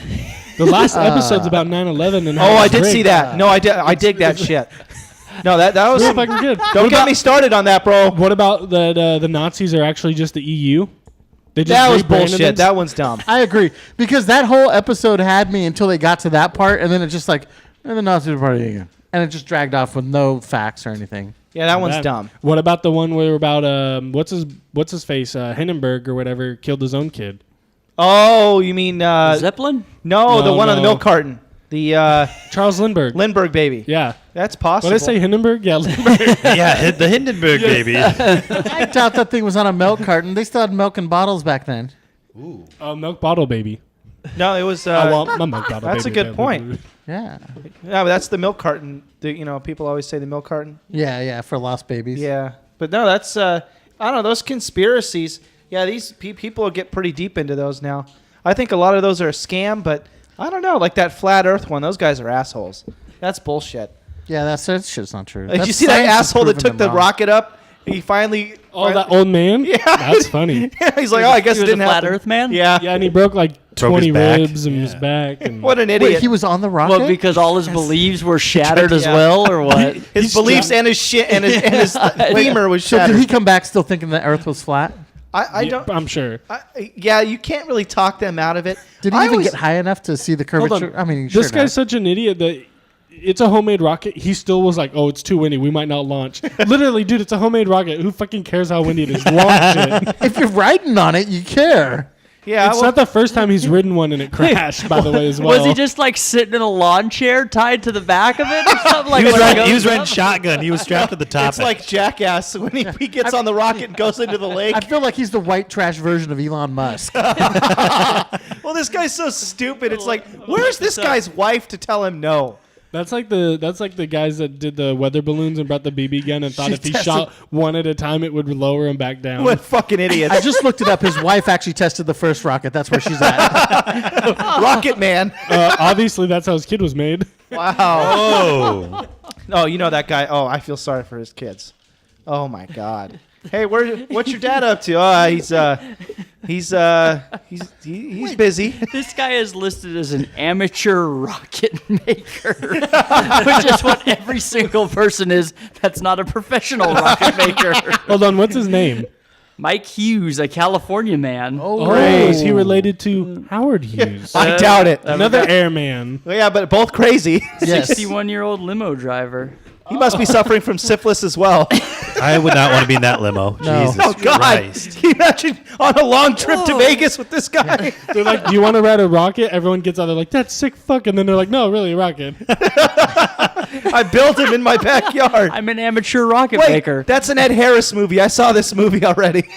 The last episode's about 9/11 and how
Oh,
it
I
was
did see
rigged.
that. No, I dig that shit. No, that was
Real fucking good.
Don't get me started on that, bro.
What about the Nazis are actually just the EU? They just
That was
rebranded
bullshit.
them?
That one's dumb.
I agree, because that whole episode had me until they got to that part, and then it just like, the Nazis are partying again, and it just dragged off with no facts or anything.
Yeah, that one's
Bad.
dumb.
What about the one where about what's his face Hindenburg or whatever killed his own kid?
Oh, you mean
Zeppelin?
no, the
No,
one on the
no.
milk carton, the
Charles Lindbergh.
Lindbergh baby.
Yeah.
That's possible.
What did I say? Hindenburg? Yeah, Lindbergh.
Yeah, the Hindenburg baby.
I doubt that thing was on a milk carton. They still had milk in bottles back then.
Milk bottle baby.
No, it was.
I want my milk bottle.
that's a
baby.
good point.
Yeah,
Yeah, but that's the milk carton. People always say the milk carton.
yeah, for lost babies.
Yeah, but no, that's I don't know, those conspiracies. Yeah, these people get pretty deep into those now. I think a lot of those are a scam, but I don't know, like that flat Earth one. Those guys are assholes. That's bullshit.
Yeah, that shit's not true.
Did you
That's
see that
science has
asshole that
proven
took
them
the
wrong.
rocket up? He finally.
Oh, that old man?
Yeah.
That's funny.
He's like, oh, I guess
He
it
was a
didn't
flat
happen.
Earth man?
Yeah.
Yeah, and he broke like
Broke
20
his back.
ribs and his back. And
What an idiot.
Wait, he was on the rocket?
Well, because all his beliefs were shattered as
Yeah.
well, or what?
his beliefs and his shit and his femur was
So
shattered.
did he come back still thinking the Earth was flat?
I
Yeah,
don't.
I'm sure.
Yeah, you can't really talk them out of it.
Did he
I
even
always-
get high enough to see the
Hold on.
curvature? I mean,
This guy's such an idiot that it's a homemade rocket. He still was like, oh, it's too windy. We might not launch. Literally, dude, it's a homemade rocket. Who fucking cares how windy it is? Launch it.
If you're riding on it, you care.
Yeah,
It's
well,
not the first time he's ridden one and it crashed, by the way, as well.
Was he just like sitting in a lawn chair tied to the back of it or something? Like
He was,
when it
riding, he was
goes
riding
up?
shotgun. He was strapped to the top.
it's like Jackass when he gets on the rocket and goes into the lake.
I feel like he's the white trash version of Elon Musk.
Well, this guy's so stupid. It's like, where's this guy's wife to tell him no?
That's like the guys that did the weather balloons and brought the BB gun and thought
She
if he
tested-
shot one at a time, it would lower him back down.
What fucking idiots.
I just looked it up. His wife actually tested the first rocket. That's where she's at.
Rocket Man.
Obviously, that's how his kid was made.
Wow.
oh,
Oh, you know that guy. Oh, I feel sorry for his kids. Oh my God. Hey, what's your dad up to? Oh, he's busy.
This guy is listed as an amateur rocket maker, which is what every single person is that's not a professional rocket maker.
Hold on, what's his name?
Mike Hughes, a California man.
Oh, is he related to Howard Hughes?
I doubt it.
Another airman.
Well, yeah, but both crazy.
Yes.
61-year-old limo driver.
He must be suffering from syphilis as well.
I would not want to be in that limo.
No.
Jesus
Oh God!
Christ.
Can you imagine on a long trip to Vegas with this guy?
They're like, do you want to ride a rocket? Everyone gets out. They're like, that's sick fuck. And then they're like, no, really, a rocket.
I built him in my backyard.
I'm an amateur rocket
Wait,
maker.
that's an Ed Harris movie. I saw this movie already.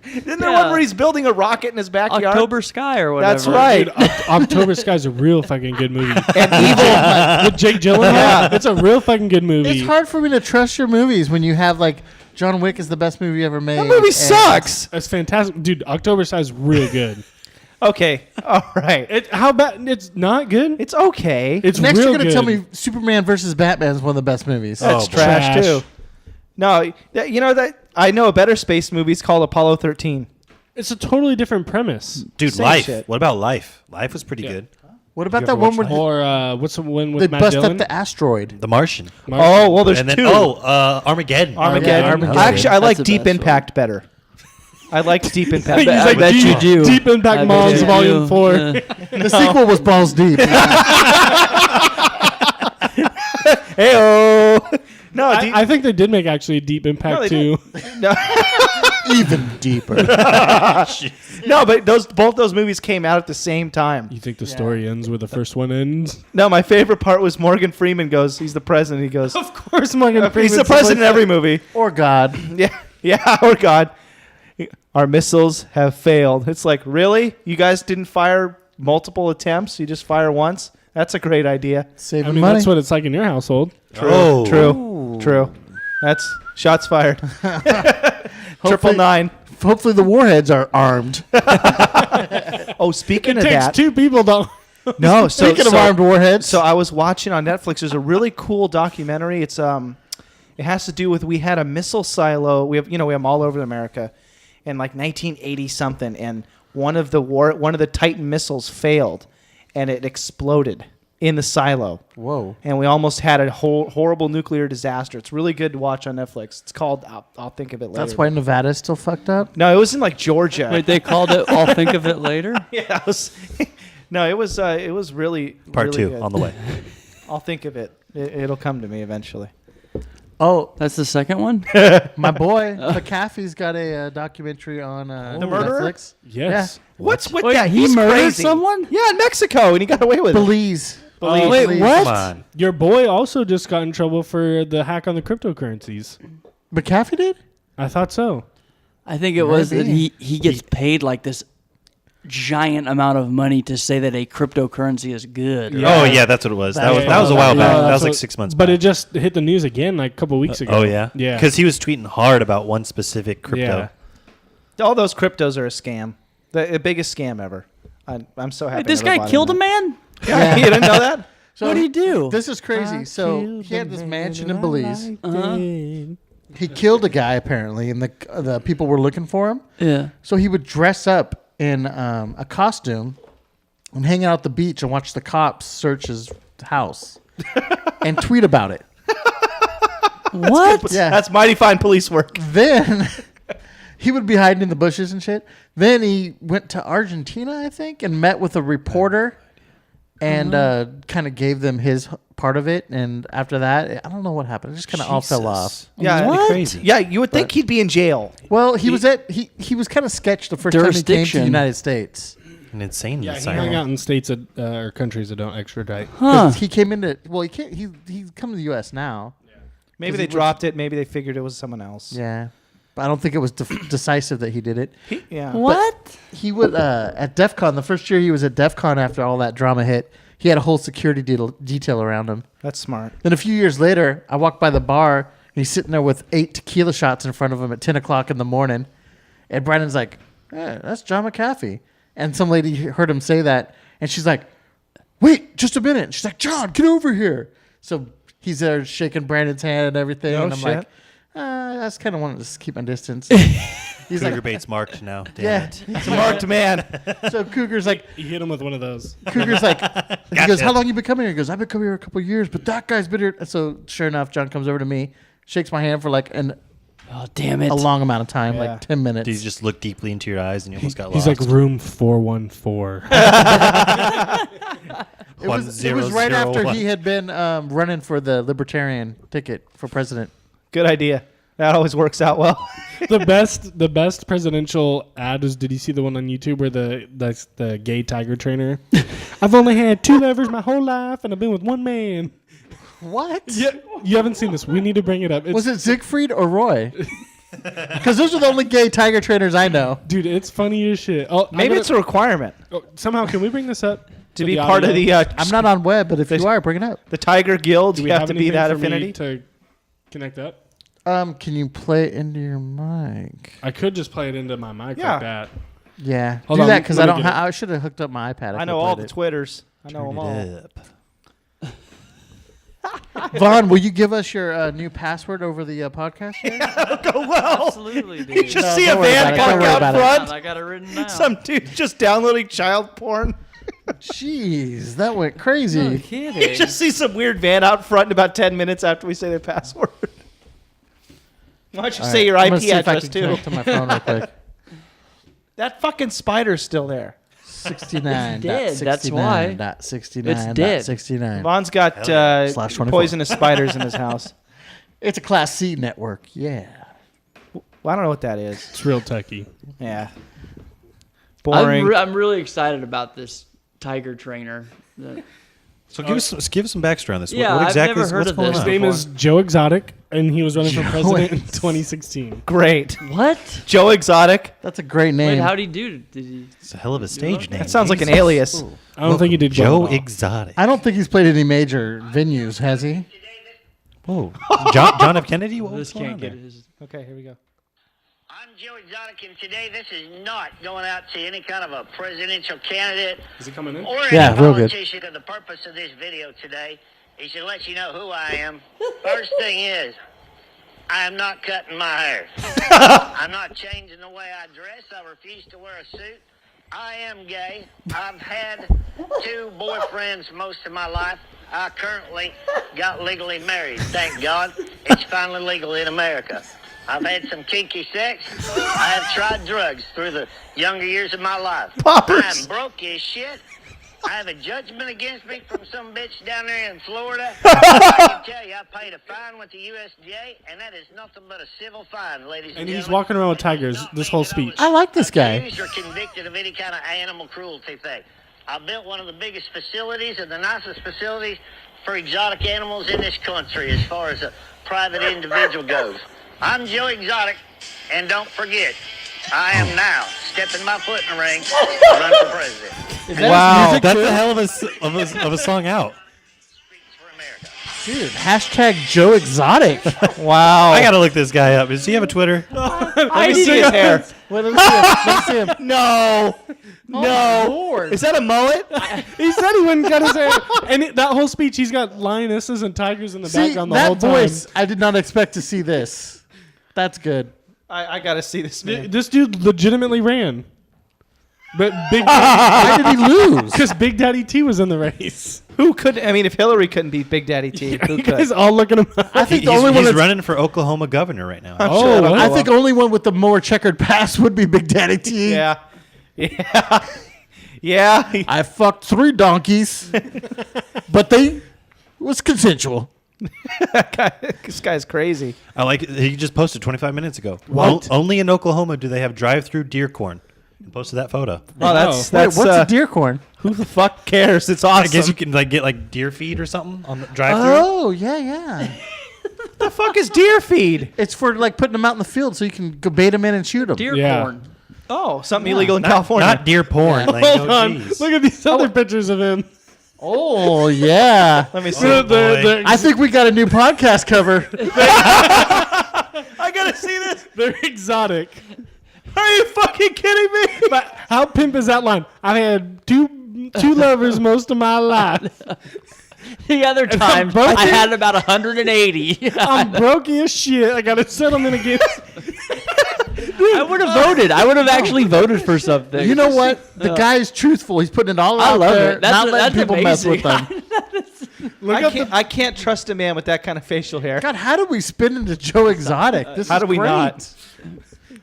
Isn't there one
Yeah.
where he's building a rocket in his backyard?
October Sky or whatever.
That's right.
Dude, October Sky's a real fucking good movie.
And evil.
With Jake Gyllenhaal, it's a real fucking good movie.
It's hard for me to trust your movies when you have like John Wick is the best movie ever made.
That movie
and-
sucks.
It's fantastic, dude. October Sky's real good.
Okay. All right.
How bad? It's not good.
It's okay.
It's
Next,
real
you're gonna
good.
tell me Superman versus Batman is one of the best movies.
That's
Oh,
trash,
trash.
too. No, you know that I know a better space movie is called Apollo 13.
It's a totally different premise.
Dude,
Same
Life.
shit.
What about Life? Life was pretty
Yeah.
good.
What about
You
that
ever
one
watch
where
Or what's the one
they
with Matt
bust
Dillon?
up the asteroid?
The Martian.
Oh, well, there's
And then,
two.
Armageddon.
Armageddon.
Armageddon.
Actually, I
That's
like
the
Deep
best
Impact better. I liked Deep Impact.
He's
I
like,
bet
deep,
you do.
Deep Impact
I bet
Moms
you
Volume
do.
4.
The sequel was balls deep.
Hey-oh. No,
I think they did make actually a Deep Impact
they
too.
no,
Even deeper.
no, but both those movies came out at the same time.
You think the story ends where the first one ends?
No, my favorite part was Morgan Freeman goes, he's the president. He goes,
Of course, Morgan
he's
Freeman's
the president in every movie.
Or God.
Yeah, oh God. Our missiles have failed. It's like, really? You guys didn't fire multiple attempts? You just fire once? That's a great idea.
Saving
I mean,
money.
that's what it's like in your household.
Oh.
True. That's shots fired.
Hopefully-
999.
Hopefully the warheads are armed.
Oh, speaking
It
of
takes
that.
two people to
No,
Speaking of armed warheads.
So I was watching on Netflix. There's a really cool documentary. It has to do with we had a missile silo. We have them all over America, in like 1980 something, and one of the Titan missiles failed, and it exploded in the silo.
Whoa.
And we almost had a horrible nuclear disaster. It's really good to watch on Netflix. It's called I'll think of it later.
That's why Nevada's still fucked up?
No, it was in like Georgia.
Wait, they called it I'll think of it later?
Yeah, it was really
Part
really
2
good.
on the way.
I'll think of it. It'll come to me eventually.
Oh,
That's the second one?
my boy, McAfee's got a documentary on
The murderer?
Netflix.
Yes.
What's with
Wait,
that?
he
He's
murdered
crazy.
someone?
Yeah, in Mexico, and he got away with it.
Belize.
Wait,
Belize.
what?
Come on.
Your boy also just got in trouble for the hack on the cryptocurrencies.
McAfee did?
I thought so.
I think it was that
Maybe.
he gets paid like this giant amount of money to say that a cryptocurrency is good.
Oh yeah, that's what it was. That was a while back. That was like 6 months
But
back.
it just hit the news again like a couple weeks ago.
Oh yeah,
Yeah.
Because he was tweeting hard about one specific crypto.
Yeah.
All those cryptos are a scam. The biggest scam ever. I'm so happy.
Wait, this
I never
guy
bought
killed a
into
man?
it. You didn't know that?
So
What did he do?
This is crazy. So he had this mansion in Belize.
Uh-huh.
He killed a guy apparently, and the people were looking for him.
Yeah.
So he would dress up in a costume and hang out at the beach and watch the cops search his house and tweet about it.
What?
Yeah.
That's mighty fine police work.
Then he would be hiding in the bushes and shit. Then he went to Argentina, I think, and met with a reporter and kind of gave them his part of it. And after that, I don't know what happened. It just kind of all fell off.
Yeah,
What? Crazy.
Yeah, you would think he'd be in jail.
Well, he was kind of sketched the first time he came to the
Jurisdiction.
United States.
An insane
Yeah, he
asylum.
hung out in states that, or countries that don't extradite.
Huh.
He came into he can't he's come to the U.S. now.
Maybe
'Cause
they
he was-
dropped it. Maybe they figured it was someone else.
Yeah, but I don't think it was decisive that he did it.
Yeah.
What?
He would at DEF CON, the first year he was at DEF CON after all that drama hit, he had a whole security detail around him.
That's smart.
Then a few years later, I walked by the bar and he's sitting there with 8 tequila shots in front of him at 10 o'clock in the morning. And Brandon's like, hey, that's John McAfee. And some lady heard him say that. And she's like, wait, just a minute. She's like, John, get over here. So he's there shaking Brandon's hand and everything.
Oh,
and I'm
shit.
like, I just kind of wanted to just keep my distance. He's
Cougar
like,
bait's marked now. Damn
yeah.
it.
It's a marked man.
So Cougar's like,
He hit him with one of those.
he goes,
Gotcha.
how long you been coming here? He goes, I've been coming here a couple of years, but that guy's been here. So sure enough, John comes over to me, shakes my hand for like
Oh, damn it.
a long amount of time,
Yeah.
like 10 minutes.
Did you just look deeply into your eyes and you almost got
He's
lost?
like room 414.
It was right after he had been running for the Libertarian ticket for president.
Good idea. That always works out well.
the best presidential ad is, did you see the one on YouTube where that's the gay tiger trainer? I've only had 2 lovers my whole life and I've been with one man.
What?
Yeah, you haven't seen this. We need to bring it up. It's,
Was it Siegfried or Roy? Because those are the only gay tiger trainers I know.
dude, it's funny as shit. Oh,
Maybe it's a requirement
somehow. Can we bring this up
to be part of the
I'm not on web, but if you are, bring it up.
the Tiger Guild.
Do we
You have to be
anything
that
for me
affinity.
to connect up?
Can you play it into your mic?
I could just play it into my mic
Yeah.
like that.
Yeah,
Hold
do
on,
that because
let
I
me
don't.
get it.
I should have hooked up my iPad.
I know all the Twitters. I know them all.
Vaughn, will you give us your new password over the podcast? Here?
Go well.
Absolutely,
You
dude.
just
No,
see a
don't worry
van
about it.
park
Don't worry
out
about it.
front.
I got it written down.
Some dude just downloading child porn.
Jeez, that went
No
crazy.
You
kidding.
just see some weird van out front in about 10 minutes after we say their password. Why don't you say your
I'm gonna
IP
see if I
address
can
too?
connect to my phone real quick.
That fucking spider's still there.
69.
It's dead, that's why. It's dead.
69.
Vaughn's got
/24.
poisonous spiders in his house.
It's a Class C network. Yeah.
Well, I don't know what that is.
It's real techie.
Yeah. Boring.
I'm really excited about this tiger trainer.
So give us some backstory on this.
Yeah,
what
I've
exactly
never
is
heard
what's
of
going
this.
on?
His name is Joe Exotic, and he was running for
Joe
president in
Exotic.
2016.
Great.
What?
Joe Exotic.
That's a great name.
Wait, how'd he do? Did he?
It's a hell of a stage name.
That sounds like an
Jesus.
alias.
I don't think he did
Joe
well at all.
Exotic.
I don't think he's played any major venues, has he?
Whoa. John F. Kennedy? What was
This
going
can't
on
get
there?
his.
Okay, here we go.
I'm Joe Exotic, and today this is not going out to any kind of a presidential candidate
Is it coming in?
or any
Yeah, real good.
politician. The purpose of this video today is to let you know who I am. First thing is, I am not cutting my hair. I'm not changing the way I dress. I refuse to wear a suit. I am gay. I've had 2 boyfriends most of my life. I currently got legally married. Thank God. It's finally legal in America. I've had some kinky sex. I have tried drugs through the younger years of my life.
Poppers.
I'm broke as shit. I have a judgment against me from some bitch down there in Florida. I can tell you, I paid a fine with the USDA, and that is nothing but a civil fine, ladies and
And
gentlemen.
he's walking around with
It does
tigers
not
this
mean
whole
that I
speech.
was
I like this guy.
accused or convicted of any kind of animal cruelty thing. I built one of the biggest facilities and the nicest facilities for exotic animals in this country as far as a private individual goes. I'm Joe Exotic, and don't forget, I am now stepping my foot in the ring to run for president.
Is that
Wow,
his music
that's
too?
a hell of a song out.
Speaks for America.
Dude, hashtag Joe Exotic.
Wow.
I gotta look this guy up. Does he have a Twitter?
Let me see his hair.
Wait, let me see him. Let me see him.
No. No.
Lord.
Is that a mullet?
He said he wouldn't cut his hair. And that whole speech, he's got lionesses and tigers in the
See,
background the
that
whole time.
voice, I did not expect to see this. That's good.
I got to see this man.
This dude legitimately ran. But Big
Why did he lose?
because Big Daddy T was in the race.
Who could? I mean, if Hillary couldn't beat Big Daddy T, who
You
could?
guys all looking him up.
I think
He's,
the only one
he's
that's,
running for Oklahoma governor right now.
sure
what?
I think only one with the more checkered past would be Big Daddy T.
Yeah. Yeah. Yeah.
I fucked 3 donkeys, but it was consensual.
This guy's crazy.
I like. He just posted 25 minutes ago.
What?
Only in Oklahoma do they have drive-through deer corn. He posted that photo.
Oh, that's
Wait, what's a deer corn?
Who the fuck cares? It's awesome.
I guess you can get like deer feed or something on the drive-through.
Oh, yeah.
What the fuck is deer feed?
It's for like putting them out in the field so you can go bait them in and shoot them.
Deer
Yeah.
corn.
Oh, something illegal in California.
Not deer porn. Like,
Hold
no,
on.
geez.
Look at these other pictures of him.
Oh, yeah.
Let me see.
Oh, boy.
I think we got a new podcast cover.
I gotta see this.
They're exotic.
Are you fucking kidding me?
But how pimp is that line? I've had two lovers most of my life.
The other time,
broken.
I had about 180.
I'm broke as shit. I got a settlement against.
I would have voted. I would have actually voted for something.
You know what? The guy's truthful. He's putting it all
I
out
love
there,
it. That's
not
a-
letting
that's
people mess with
amazing.
them.
I can't trust a man with that kind of facial hair.
God, how did we spin into Joe Exotic? This
How
is
do we
great.
not?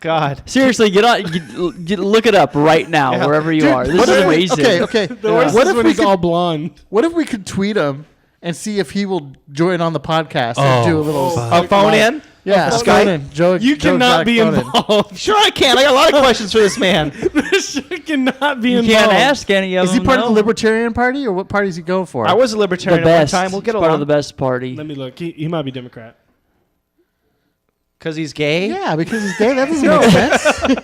God.
Seriously, look it up right now, wherever you are. This
What
is
if we-
amazing.
Okay.
The worst
What
is
if
when
we
he's
could-
all blonde.
What if we could tweet him and see if he will join on the podcast
Oh,
and do a little
A phone in?
Yeah,
Skype?
phone in. Joe,
You
Joe
cannot
Exotic
be
phone in.
involved.
Sure I can. I got a lot of questions for this man.
This shit cannot be
You
involved.
can't ask any of
Is
them.
he part of
no.
the Libertarian Party, or what party is he going for?
I was a
The
libertarian
best.
at one time. We'll get
He's part of
along.
the best party.
Let me look. He might be Democrat.
Because he's gay?
Yeah, because he's gay. That doesn't make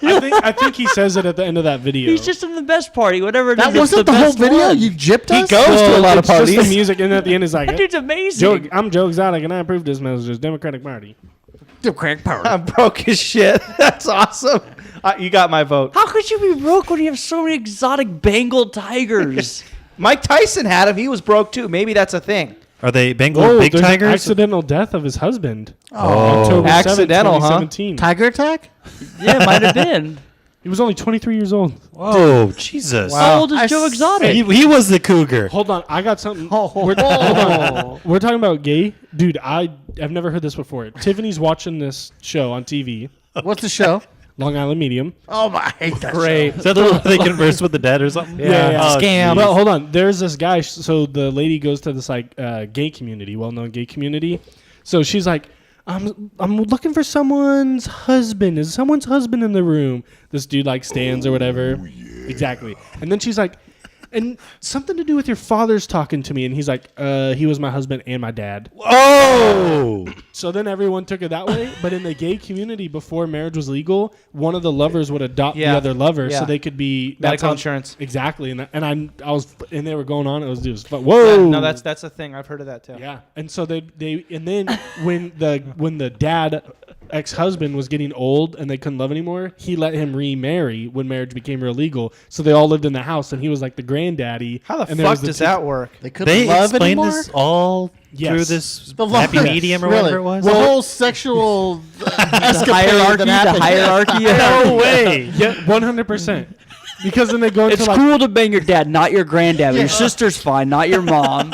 sense.
I think he says it at the end of that video.
He's just in the best party, whatever it is.
That
it's
wasn't
the
the whole
best
video.
one.
You gypped
He
us.
goes to a lot of
It's just
parties.
the music, and at the end is like,
That dude's amazing.
I'm Joe Exotic, and I approve this message. Democratic Party.
Democratic Party.
I'm broke as shit. That's awesome. You got my vote.
How could you be broke when you have so many exotic Bengal tigers?
Mike Tyson had him. He was broke too. Maybe that's a thing.
Are they Bengal big
there's an
tigers?
accidental death of his husband.
Oh.
October 7th,
Accidental, huh?
2017.
Tiger attack?
Yeah, it might have been.
He was only 23 years old.
Whoa, Jesus.
How old is
I
Joe
s-
Exotic?
He was the cougar.
Hold on, I got something.
Oh,
Hold on. We're talking about gay, dude. I've never heard this before. Tiffany's watching this show on TV,
What's the show?
Long Island Medium.
Oh my, I hate that
Great.
Is that the one where they converse with the dead or something?
Yeah.
Oh,
Scam.
Well, hold on. There's this guy. So the lady goes to this like gay community, well-known gay community. So she's like, I'm looking for someone's husband. Is someone's husband in the room? This dude like stands or whatever. Exactly. And then she's like, and something to do with your father's talking to me. And he's like, he was my husband and my dad.
Oh!
So then everyone took it that way. But in the gay community, before marriage was legal, one of the lovers would adopt
Yeah.
the other lover,
Yeah.
so they could be that's
Medical
how-
insurance.
Exactly, and I was, and they were going on. It was whoa.
Yeah, no, that's a thing. I've heard of that too.
yeah. And so they and then when the dad ex-husband was getting old and they couldn't love anymore, he let him remarry when marriage became illegal. So they all lived in the house, and he was like the granddaddy.
How the
and there
fuck
was
does that work?
They couldn't
They
love
explained
anymore?
this all
Yes.
through this
The
happy
love-
medium or
really?
whatever it was.
The whole sexual escapade
hierarchy,
that happened.
the hierarchy.
No way.
Yeah, 100%. Because then they go into
It's
like,
cool to bang your dad, not your granddad. Your sister's fine, not your mom.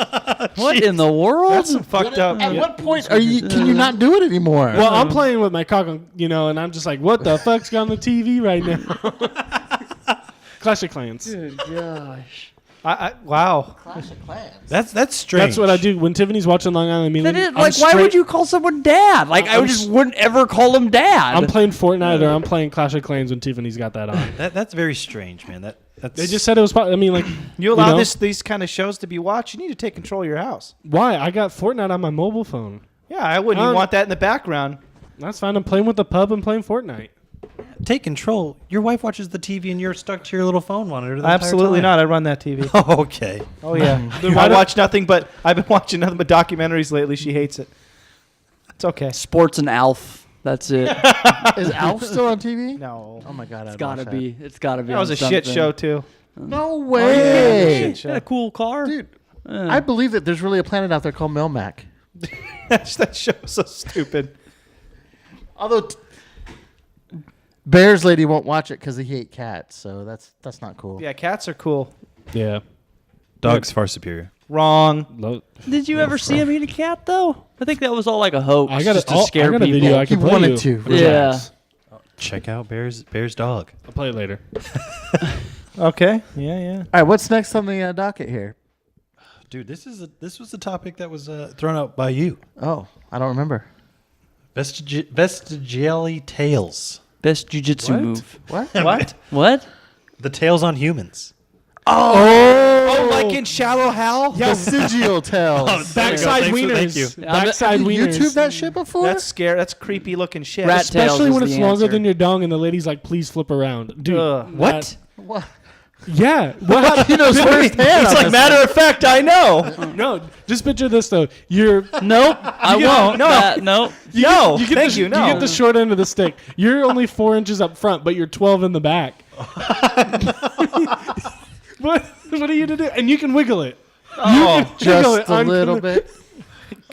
What in the world?
That's some fucked up.
At what point can you not do it anymore?
well, I'm playing with my cock, and I'm just like, what the fuck's on the TV right now? Clash of Clans.
Good gosh.
Wow.
Clash of Clans.
That's strange.
That's what I do when Tiffany's watching Long Island Meaning.
That is, like, why would you call someone dad? Like, I just wouldn't ever call him dad.
I'm playing Fortnite or I'm playing Clash of Clans when Tiffany's got that on.
That's very strange, man. That's
They just said it was. I mean, like,
You allow
know?
these kind of shows to be watched. You need to take control of your house.
Why? I got Fortnite on my mobile phone.
Yeah, I wouldn't even want that in the background.
That's fine. I'm playing with the pub and playing Fortnite.
take control. Your wife watches the TV and you're stuck to your little phone monitor. The
Absolutely
entire
not. I run that TV.
time. Oh, okay.
Oh yeah.
Then
I
why
watch nothing but. I've been watching nothing but documentaries lately. She hates it. It's okay.
Sports and Alf. That's it.
Is Alf still on TV?
No.
Oh my god,
It's gotta be. It's gotta be.
That was
on
a shit
something.
show too.
No
Yeah,
way,
shit show.
Had a cool car.
dude. I believe that there's really a planet out there called Melmac.
That show is so stupid.
Although Bears lady won't watch it because he hate cats, so that's not cool.
Yeah, cats are cool.
Yeah.
Dog's far superior.
Wrong.
Did you ever see him eat a cat though? I think that was all like a hoax,
I got
just
a,
to scare
I got a
people.
video I
He
can play
wanted
you.
to.
Relax.
Yeah.
Check out Bear's dog.
I'll play it later.
Okay. Yeah.
All right, what's next on the docket here?
Dude, this was the topic that was thrown out by you.
Oh, I don't remember.
Vestigially tails.
Best jujitsu
What?
move.
What?
What?
What?
The tails on humans.
Oh, like in Shallow Hal?
Vestigial tails.
Backside
Thanks for-
wieners.
thank you.
Backside
Have you
wieners.
YouTube that shit before?
That's scary. That's creepy looking shit.
Rat
Especially
tails
when
is
it's
the
longer
answer.
than your dong and the lady's like, please flip around. Dude.
Ugh.
What?
What?
Yeah. What happened?
He knows firsthand.
It's like matter of fact, I know.
No, just picture this though. You're
Nope. I won't.
no.
Nope.
No,
you get
thank
the,
you. No.
You get the short end of the stick. You're only 4 inches up front, but you're 12 in the back. What are you to do? And you can wiggle it.
Oh,
Wiggle
Just
it
a
on-
little bit.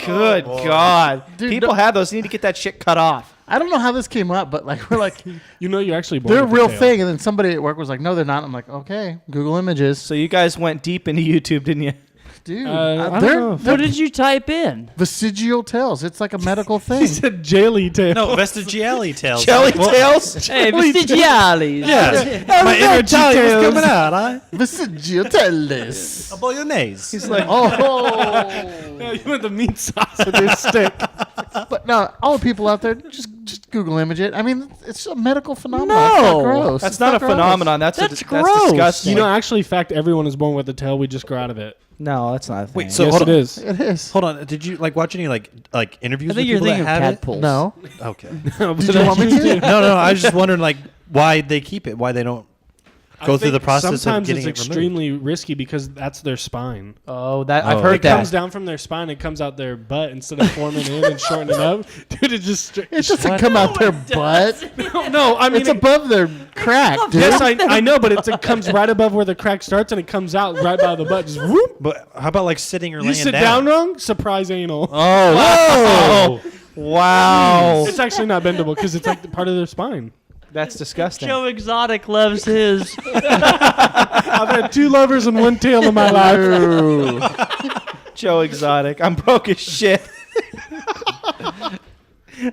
good God.
Dude,
People have those. You need to get that shit cut off.
I don't know how this came up, but like we're like
You know you're actually born
they're a
with the
real
tail.
thing, and then somebody at work was like, "No, they're not." I'm like, "Okay, Google Images,
So you guys went deep into YouTube, didn't you?
dude.
I don't
they're
know.
What did you type in?
vestigial tails. It's like a medical thing."
He said jelly tail.
No, vestigially tails.
Jelly
Well,
tails?
Hey, vestigialis.
Yeah. My inner Italian is coming out, huh?
Vestigial tails.
A bolognese.
He's like,
Oh,
Yeah, you want the meat sauce with your stick.
but no, all the people out there, just Google image it. I mean, it's a medical phenomenon.
No.
It's not gross.
that's
It's
not a
gross.
phenomenon. That's
That's
that's
gross.
disgusting.
You know, actually, fact, everyone is born with a tail. We just grew out of it.
no, that's not a thing.
Wait, so
yes,
hold
it
on.
is.
It is.
Hold on. Did you watch any like interviews
I think
with
you're
people
thinking
that
of
have it?
tadpoles.
No.
Okay.
Did you want me to?
No. I was just wondering like why they keep it, why they don't go through the process of
sometimes
getting
it's
it removed.
extremely risky because that's their spine.
Oh, that
Oh,
I've heard
It comes
that.
down from their spine. It comes out their butt instead of forming in and shortening up. Dude, it just.
It doesn't come out their butt.
No, I mean
It's above their crack, dude.
Yes, I know, but it comes right above where the crack starts and it comes out right by the butt. Just whoop.
But how about like sitting or
You
laying
sit
down?
down wrong, surprise anal.
Oh, wow.
It's actually not bendable because it's like part of their spine.
That's disgusting.
Joe Exotic loves his.
I've had 2 lovers and 1 tail in my life.
Joe Exotic. I'm broke as shit.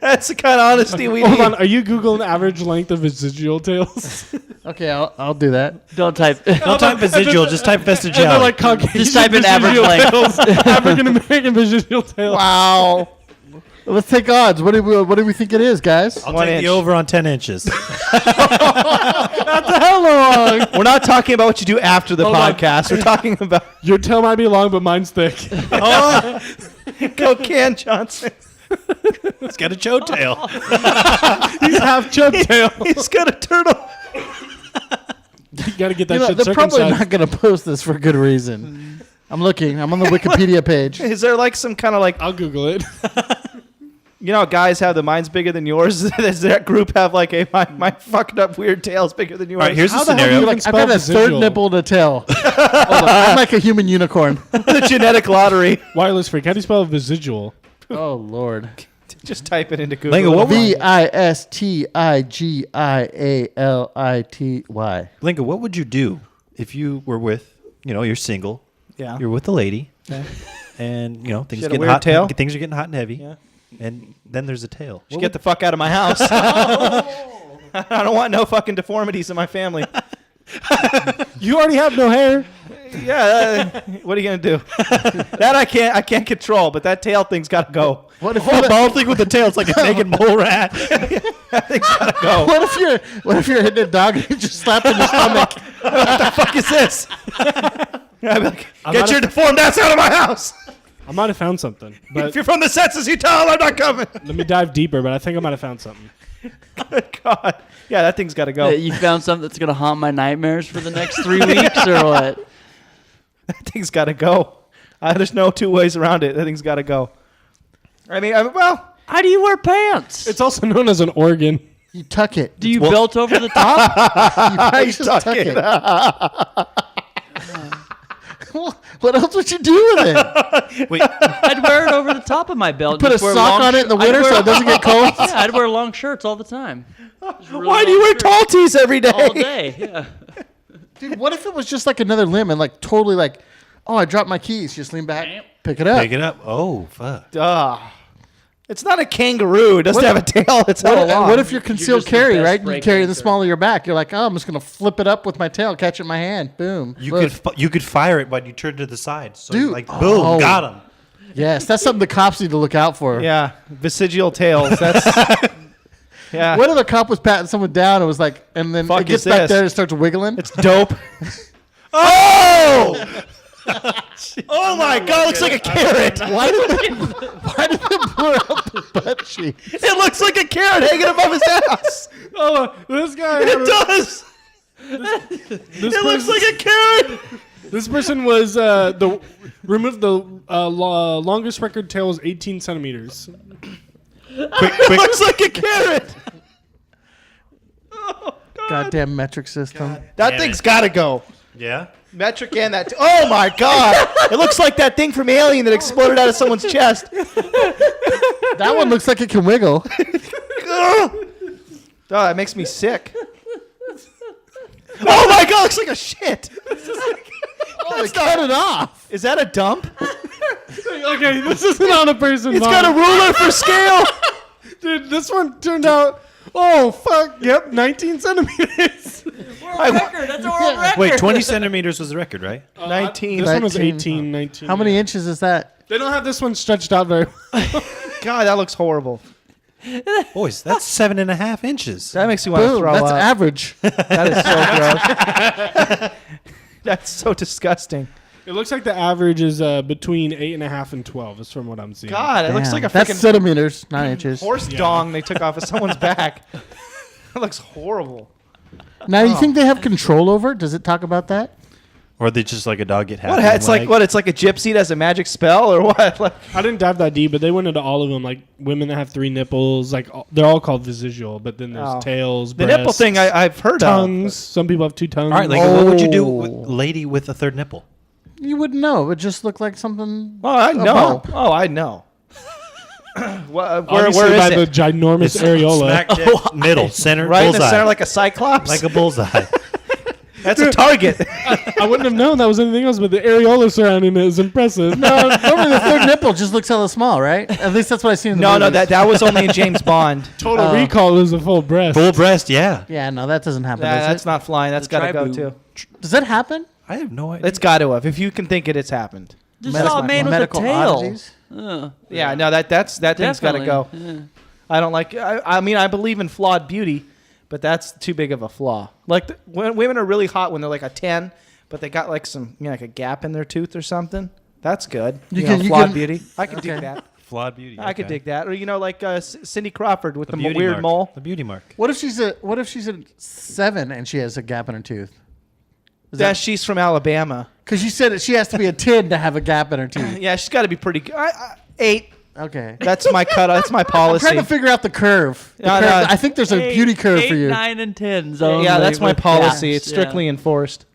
That's the kind of honesty we
Hold
need.
on, are you Googling average length of vestigial tails?
Okay, I'll do that.
Don't type.
Don't type vestigial, just type
And they're
vestigial.
like Caucasian
Just type in average
vestigial
length.
tails, African American vestigial tails.
Wow. Let's take odds. What do we think it is, guys?
I'll
1
take
inch.
the over on 10 inches.
How long?
We're not talking about what you do after the
Hold on.
podcast. We're talking about
Your tail might be long, but mine's thick.
Cocaine Johnson.
It's got a chow tail.
He's half chub tail.
He's got a turtle.
You gotta get that
You know,
shit
they're probably
circumcised.
not going to post this for good reason. I'm looking. I'm on the Wikipedia page.
Is there like some kind of like
I'll Google it.
You know how guys have the mine's bigger than yours? Does that group have like my fucked up weird tail's bigger than yours?
All right, here's
How
the
the hell do
scenario.
you
Like, I've got a third nipple to tail. Hold on, I'm like a human unicorn.
The genetic lottery.
Wireless freak. How do you spell visual?
Oh Lord.
Just type it into Google.
Lingo, what would,
VISTIGIALITY.
Lingo, what would you do if you were with, you're single,
Yeah.
you're with a lady,
Okay.
and things
She had a
getting
weird
hot.
tail?
Things are getting hot and heavy,
Yeah.
and then there's a tail.
Just get the fuck out of my house. I don't want no fucking deformities in my family.
You already have no hair.
Yeah, what are you gonna do? That I can't control, but that tail thing's gotta go.
What if
whole bald thing with the tail? It's like a naked mole rat.
That thing's gotta go.
What if you're hitting a dog and you just slap in your stomach?
What the fuck is this? I'd be like,
I'm
get
not
your
a-
deformed ass out of my house.
I might have found something, but
If you're from the census, you tell them I'm not coming.
let me dive deeper. But I think I might have found something.
Good God. Yeah, that thing's gotta go.
You found something that's gonna haunt my nightmares for the next 3 weeks, or what?
That thing's gotta go. There's no two ways around it. That thing's gotta go. I mean, well,
How do you wear pants?
It's also known as an organ.
You tuck it.
Do you belt over the top?
You just tuck it. What else would you do with it?
Wait,
I'd wear it over the top of my belt.
Put a
Just wear
sock
long
on it in the
I'd
winter
wear-
so it doesn't get cold?
Yeah, I'd wear long shirts all the time.
why do you wear tall tees every day?
All day. Yeah.
Dude, what if it was just like another limb and like totally like, oh, I dropped my keys. Just lean back, pick it up.
pick it up. Oh, fuck.
It's not a kangaroo. It doesn't have a tail. It's hella long.
What if you're concealed
just the
carry,
best
right? You
break
carry the
dancer.
small of your back. You're like, oh, I'm just going to flip it up with my tail, catch it in my hand. Boom.
You
Look.
could fire it, but you turn to the side. So
Dude.
like, boom,
Oh.
got him.
Yes, that's something the cops need to look out for.
Yeah, vestigial tails. That's yeah.
What if the cop was patting someone down and was like, and then
Fuck
it gets
is
back
this?
there and starts wiggling?
It's dope. Oh! Oh my God! It looks like a carrot.
Why did they blur out the butt cheek?
It looks like a carrot hanging above his ass.
Oh, this guy.
It does. It looks like a carrot.
This person was removed the longest record tail was 18 centimeters.
It looks like a carrot.
Goddamn metric system.
That
Damn
thing's
it.
got to go.
Yeah.
Metric and that. Oh my God! It looks like that thing from Alien that exploded out of someone's chest.
That one looks like it can wiggle.
Oh, that makes me sick. Oh my God! It looks like a shit.
Oh, they cut it off.
Is that a dump?
Okay, this isn't on a person.
It's got a ruler for scale.
Dude, this one turned out. Oh fuck! Yep, 19 centimeters.
World record. That's a world record.
Wait, 20 centimeters was the record, right?
19.
This one was
19.
18, 19.
How many inches is that?
They don't have this one stretched out very.
God, that looks horrible.
Boys, that's 7.5 inches.
That makes me want to
Boom.
throw
That's
up.
average.
That is so gross. That's so disgusting.
It looks like the average is between 8.5 and 12. Is from what I'm seeing.
God, it looks
Damn.
like a
That's
freaking
centimeters, not inches.
horse dong they took off of someone's back. That looks horrible.
Now, you think they have control over it? Does it talk about that?
Or they just like a dog get happy.
What?
and
It's like what? It's like a gypsy that has a magic spell, or what? Like,
I didn't dive that deep, but they went into all of them. Like women that have 3 nipples, like they're all called visual. But then there's
Oh.
tails,
the nipple
breasts,
thing I've heard
tongues.
of.
Some people have 2 tongues.
All right, like what would you do with
Oh.
lady with a third nipple?
You wouldn't know. It would just look like something.
Oh, I know.
bump.
Oh, I know. Where
Obviously
is
by
it?
the ginormous areola.
Smack dead middle, center,
Right in
bullseye.
the center, like a cyclops.
like a bullseye.
That's a target.
I wouldn't have known that was anything else, but the areola surrounding it is impressive.
No, normally the third nipple just looks hella small, right? At least that's what I see in the
No,
movies.
that was only in James Bond.
Total Recall is a full breast.
Full breast, yeah.
Yeah, no, that doesn't happen.
Nah,
does
that's
it?
not flying. That's got to go
tri-boob.
too.
Does that happen?
I have no idea.
It's got to have. If you can think it, it's happened.
Just saw a man with a
medical
tail.
oddities?
Yeah, no, that thing's got to
Definitely.
go.
Yeah.
I don't like. I mean, I believe in flawed beauty, but that's too big of a flaw. Like when women are really hot when they're like a 10, but they got like some, like a gap in their tooth or something. That's good. You know, flawed beauty. I can dig that.
Flawed beauty.
I could dig that. Or like Cindy Crawford with the
beauty
weird
mark.
mole.
The beauty mark.
What if she's a 7 and she has a gap in her tooth?
She's from Alabama.
Because you said that she has to be a 10 to have a gap in her tooth.
Yeah, she's got to be pretty good. 8.
Okay.
That's my cut. That's my
I'm
policy.
trying to figure out the curve. The
No,
curve.
no.
I think there's a beauty curve for you.
8, 9, and 10 zone.
Yeah, that's my
with
policy.
gaps,
It's strictly enforced.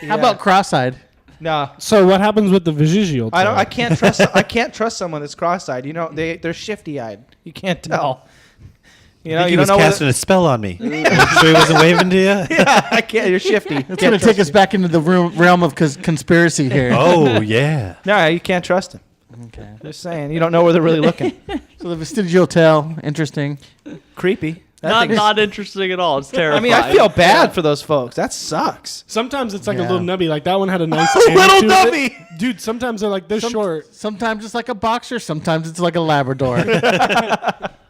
How about cross-eyed?
No,
So what happens with the visual?
I don't. I can't trust. I can't trust someone that's cross-eyed. You know, they're shifty-eyed. You can't tell. You know,
I think
you
he was
don't know
casting a spell on me. Sure he wasn't waving to you?
Yeah, I can't. You're shifty.
It's going to take us back into the realm of conspiracy here.
Oh, yeah.
No, you can't trust him.
Okay.
Just saying. You don't know where they're really looking.
So the vestigial tail, interesting.
Creepy. That
Not
thing's-
not interesting at all. It's terrifying.
I mean, I feel bad for those folks. That sucks.
Sometimes it's like
Yeah.
a little nubby. Like that one had a nice
Little
angle to it.
nubby!
Dude, sometimes they're like this short.
Sometimes it's like a boxer. Sometimes it's like a Labrador.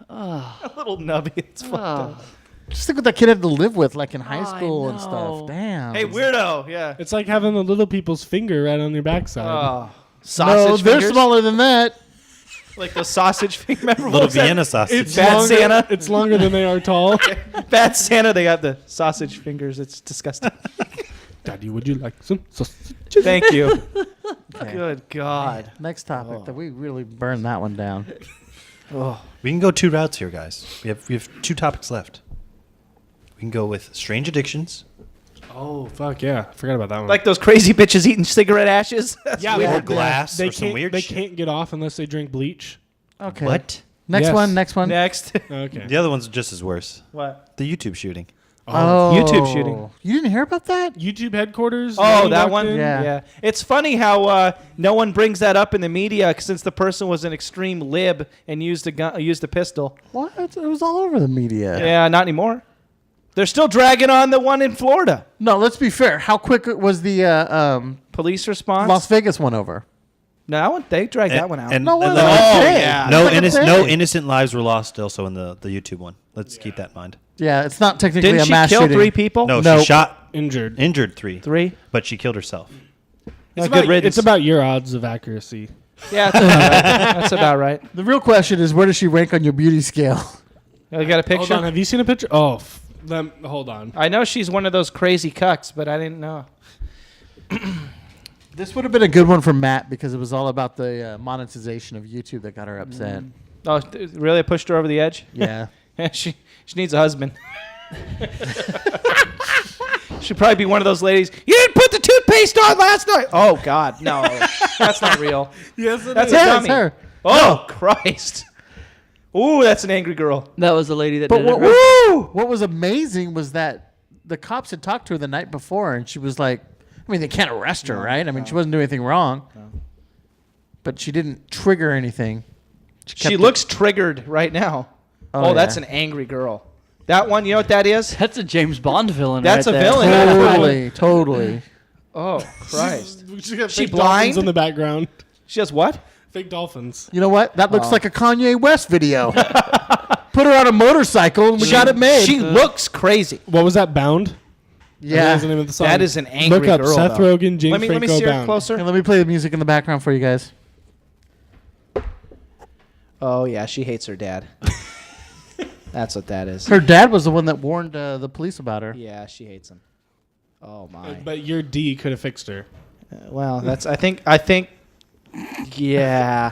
A little nubby. It's fucked up.
Just think what that kid had to live with, like in high
I
school and
know.
stuff. Damn.
Hey, weirdo. Yeah.
It's like having the little people's finger right on your backside.
Oh.
no,
Sausage
they're
fingers?
smaller than that.
Like the sausage finger. Remember what
Little
was that?
Vienna sausage.
It's
Bad
longer,
Santa.
It's longer than they are tall.
Bad Santa. They got the sausage fingers. It's disgusting.
Daddy, would you like some sausage?
Thank you.
Okay.
Good God.
Next topic that we really burned that one down.
We can go two routes here, guys. We have two topics left. We can go with strange addictions.
Oh, fuck yeah. I forgot about that one.
Like those crazy bitches eating cigarette ashes.
yeah,
Or
like
glass
they
or some
can't,
weird
They
shit.
can't get off unless they drink bleach.
Okay.
What?
Next
Yes.
one. Next one.
Next.
Okay.
The other one's just as worse.
What?
The YouTube shooting.
Oh,
YouTube shooting.
You didn't hear about that?
YouTube headquarters.
Oh,
Lenny
that
walked
one?
in.
Yeah.
It's funny how no one brings that up in the media since the person was an extreme lib and used a gun, used a pistol.
What? It was all over the media.
Yeah, not anymore. They're still dragging on the one in Florida.
No, let's be fair. How quick was the
Police response.
Las Vegas one over?
No, that one, they dragged that one out.
No,
and
what?
let-
Oh,
yeah.
no,
Like a
innocent,
day.
no innocent lives were lost also in the YouTube one. Let's keep that in mind.
Yeah, it's not technically
Didn't
a
she
mass
kill
shooting.
3 people?
No,
No.
she shot,
Injured.
injured 3.
3?
But she killed herself.
It's,
good riddance.
it's about your odds of accuracy.
Yeah, that's about right. That's about right.
The real question is, where does she rank on your beauty scale?
You got a
Hold
picture?
on. Have you seen a picture? Oh, hold on.
I know she's one of those crazy cucks, but I didn't know.
This would have been a good one for Matt because it was all about the monetization of YouTube that got her upset.
Oh, really? I pushed her over the edge?
Yeah.
she needs a husband. She'd probably be one of those ladies. You didn't put the toothpaste on last night. Oh God, no, that's not real.
Yes,
That's
Yeah,
a
it's
dummy.
her.
Oh Christ. Ooh, that's an angry girl.
That was the lady that
But
did it.
what,
right?
what was amazing was that the cops had talked to her the night before, and she was like, I mean, they can't arrest her, right? I mean, she wasn't doing anything wrong. But she didn't trigger anything.
She
kept
looks triggered right now.
Oh,
Oh, that's
yeah.
an angry girl. That one, you know what that is?
That's a James Bond villain.
That's
right
a
there.
villain.
Totally.
Oh Christ.
She got
She
fake
blind?
dolphins in the background.
She has what?
Fake dolphins.
You know what? That looks like a Kanye West video. Put her on a motorcycle, and we got it made.
She looks crazy.
What was that? Bound?
yeah.
That is the name of the song.
That is an angry
Look up
girl.
Seth
though.
Rogen, James
Let me
Franco
see her
Bound.
closer.
Hey, let me play the music in the background for you guys.
Oh yeah, she hates her dad. That's what that is.
Her dad was the one that warned the police about her.
Yeah, she hates him. Oh my.
But your D could have fixed her.
Well, that's. I think. Yeah.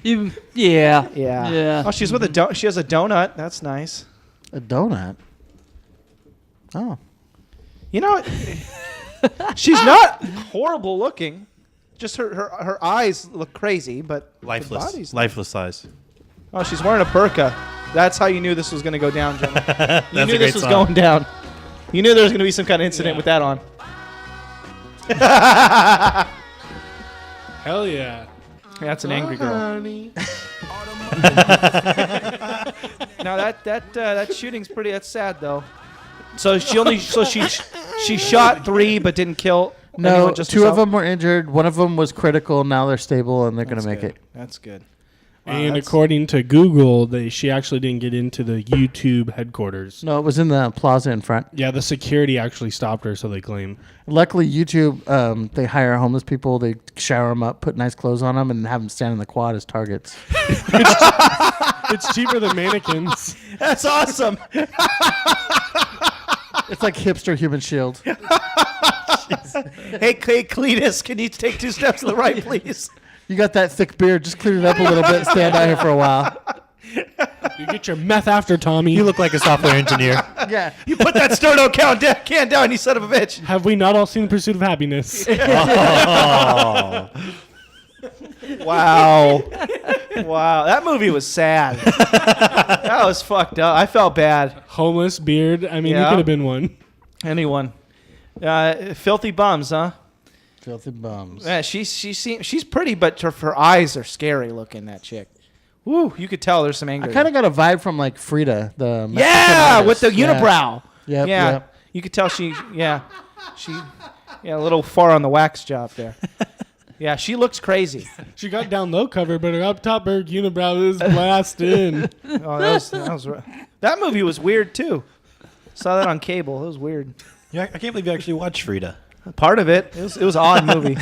Yeah.
Yeah.
Yeah.
Oh, she's with a she has a donut. That's nice.
A donut. Oh.
You know, she's not horrible looking. Just her eyes look crazy, but the
Lifeless.
body's-
Lifeless eyes.
Oh, she's wearing a burqa. That's how you knew this was going to go down, gentlemen. You
That's
knew
a
this
great
was
song.
going down. You knew there was going to be some kind of incident with that on.
Hell yeah.
That's an angry girl.
Honey.
Now that shooting's pretty. That's sad though. So she shot 3 but didn't kill.
No,
anyone, just
2
herself?
of them were injured. One of them was critical. Now they're stable, and they're going to make
good.
it.
That's good.
And
that's-
according to Google, she actually didn't get into the YouTube headquarters.
No, it was in the plaza in front.
Yeah, the security actually stopped her, so they claim.
Luckily, YouTube, they hire homeless people. They shower them up, put nice clothes on them, and have them stand in the quad as targets.
It's cheaper than mannequins.
That's awesome.
It's like hipster human shield.
Hey, Cletus, can you take 2 steps to the right, please?
You got that thick beard. Just clear it up a little bit. Stand out here for a while.
You get your meth after Tommy.
You look like a software engineer.
Yeah.
You put that sterno can down, you son of a bitch.
Have we not all seen Pursuit of Happiness?
Oh.
Wow. Wow. That movie was sad. That was fucked up. I felt bad.
Homeless beard. I mean,
Yeah.
you could have been one.
Anyone. Filthy bums, huh?
Filthy bums.
Yeah, she's pretty, but her eyes are scary looking, that chick. Woo, you could tell there's some anger.
I kind of got a vibe from like Frida, the Mexican
yeah,
artist.
with the unibrow.
Yep,
yeah,
yep.
you could tell she a little far on the wax job there. Yeah, she looks crazy.
She got down low cover, but her up top, her unibrow is blasted.
Oh, that movie was weird too. Saw that on cable. It was weird.
Yeah, I can't believe you actually watched Frida.
Part of it. It was an odd movie.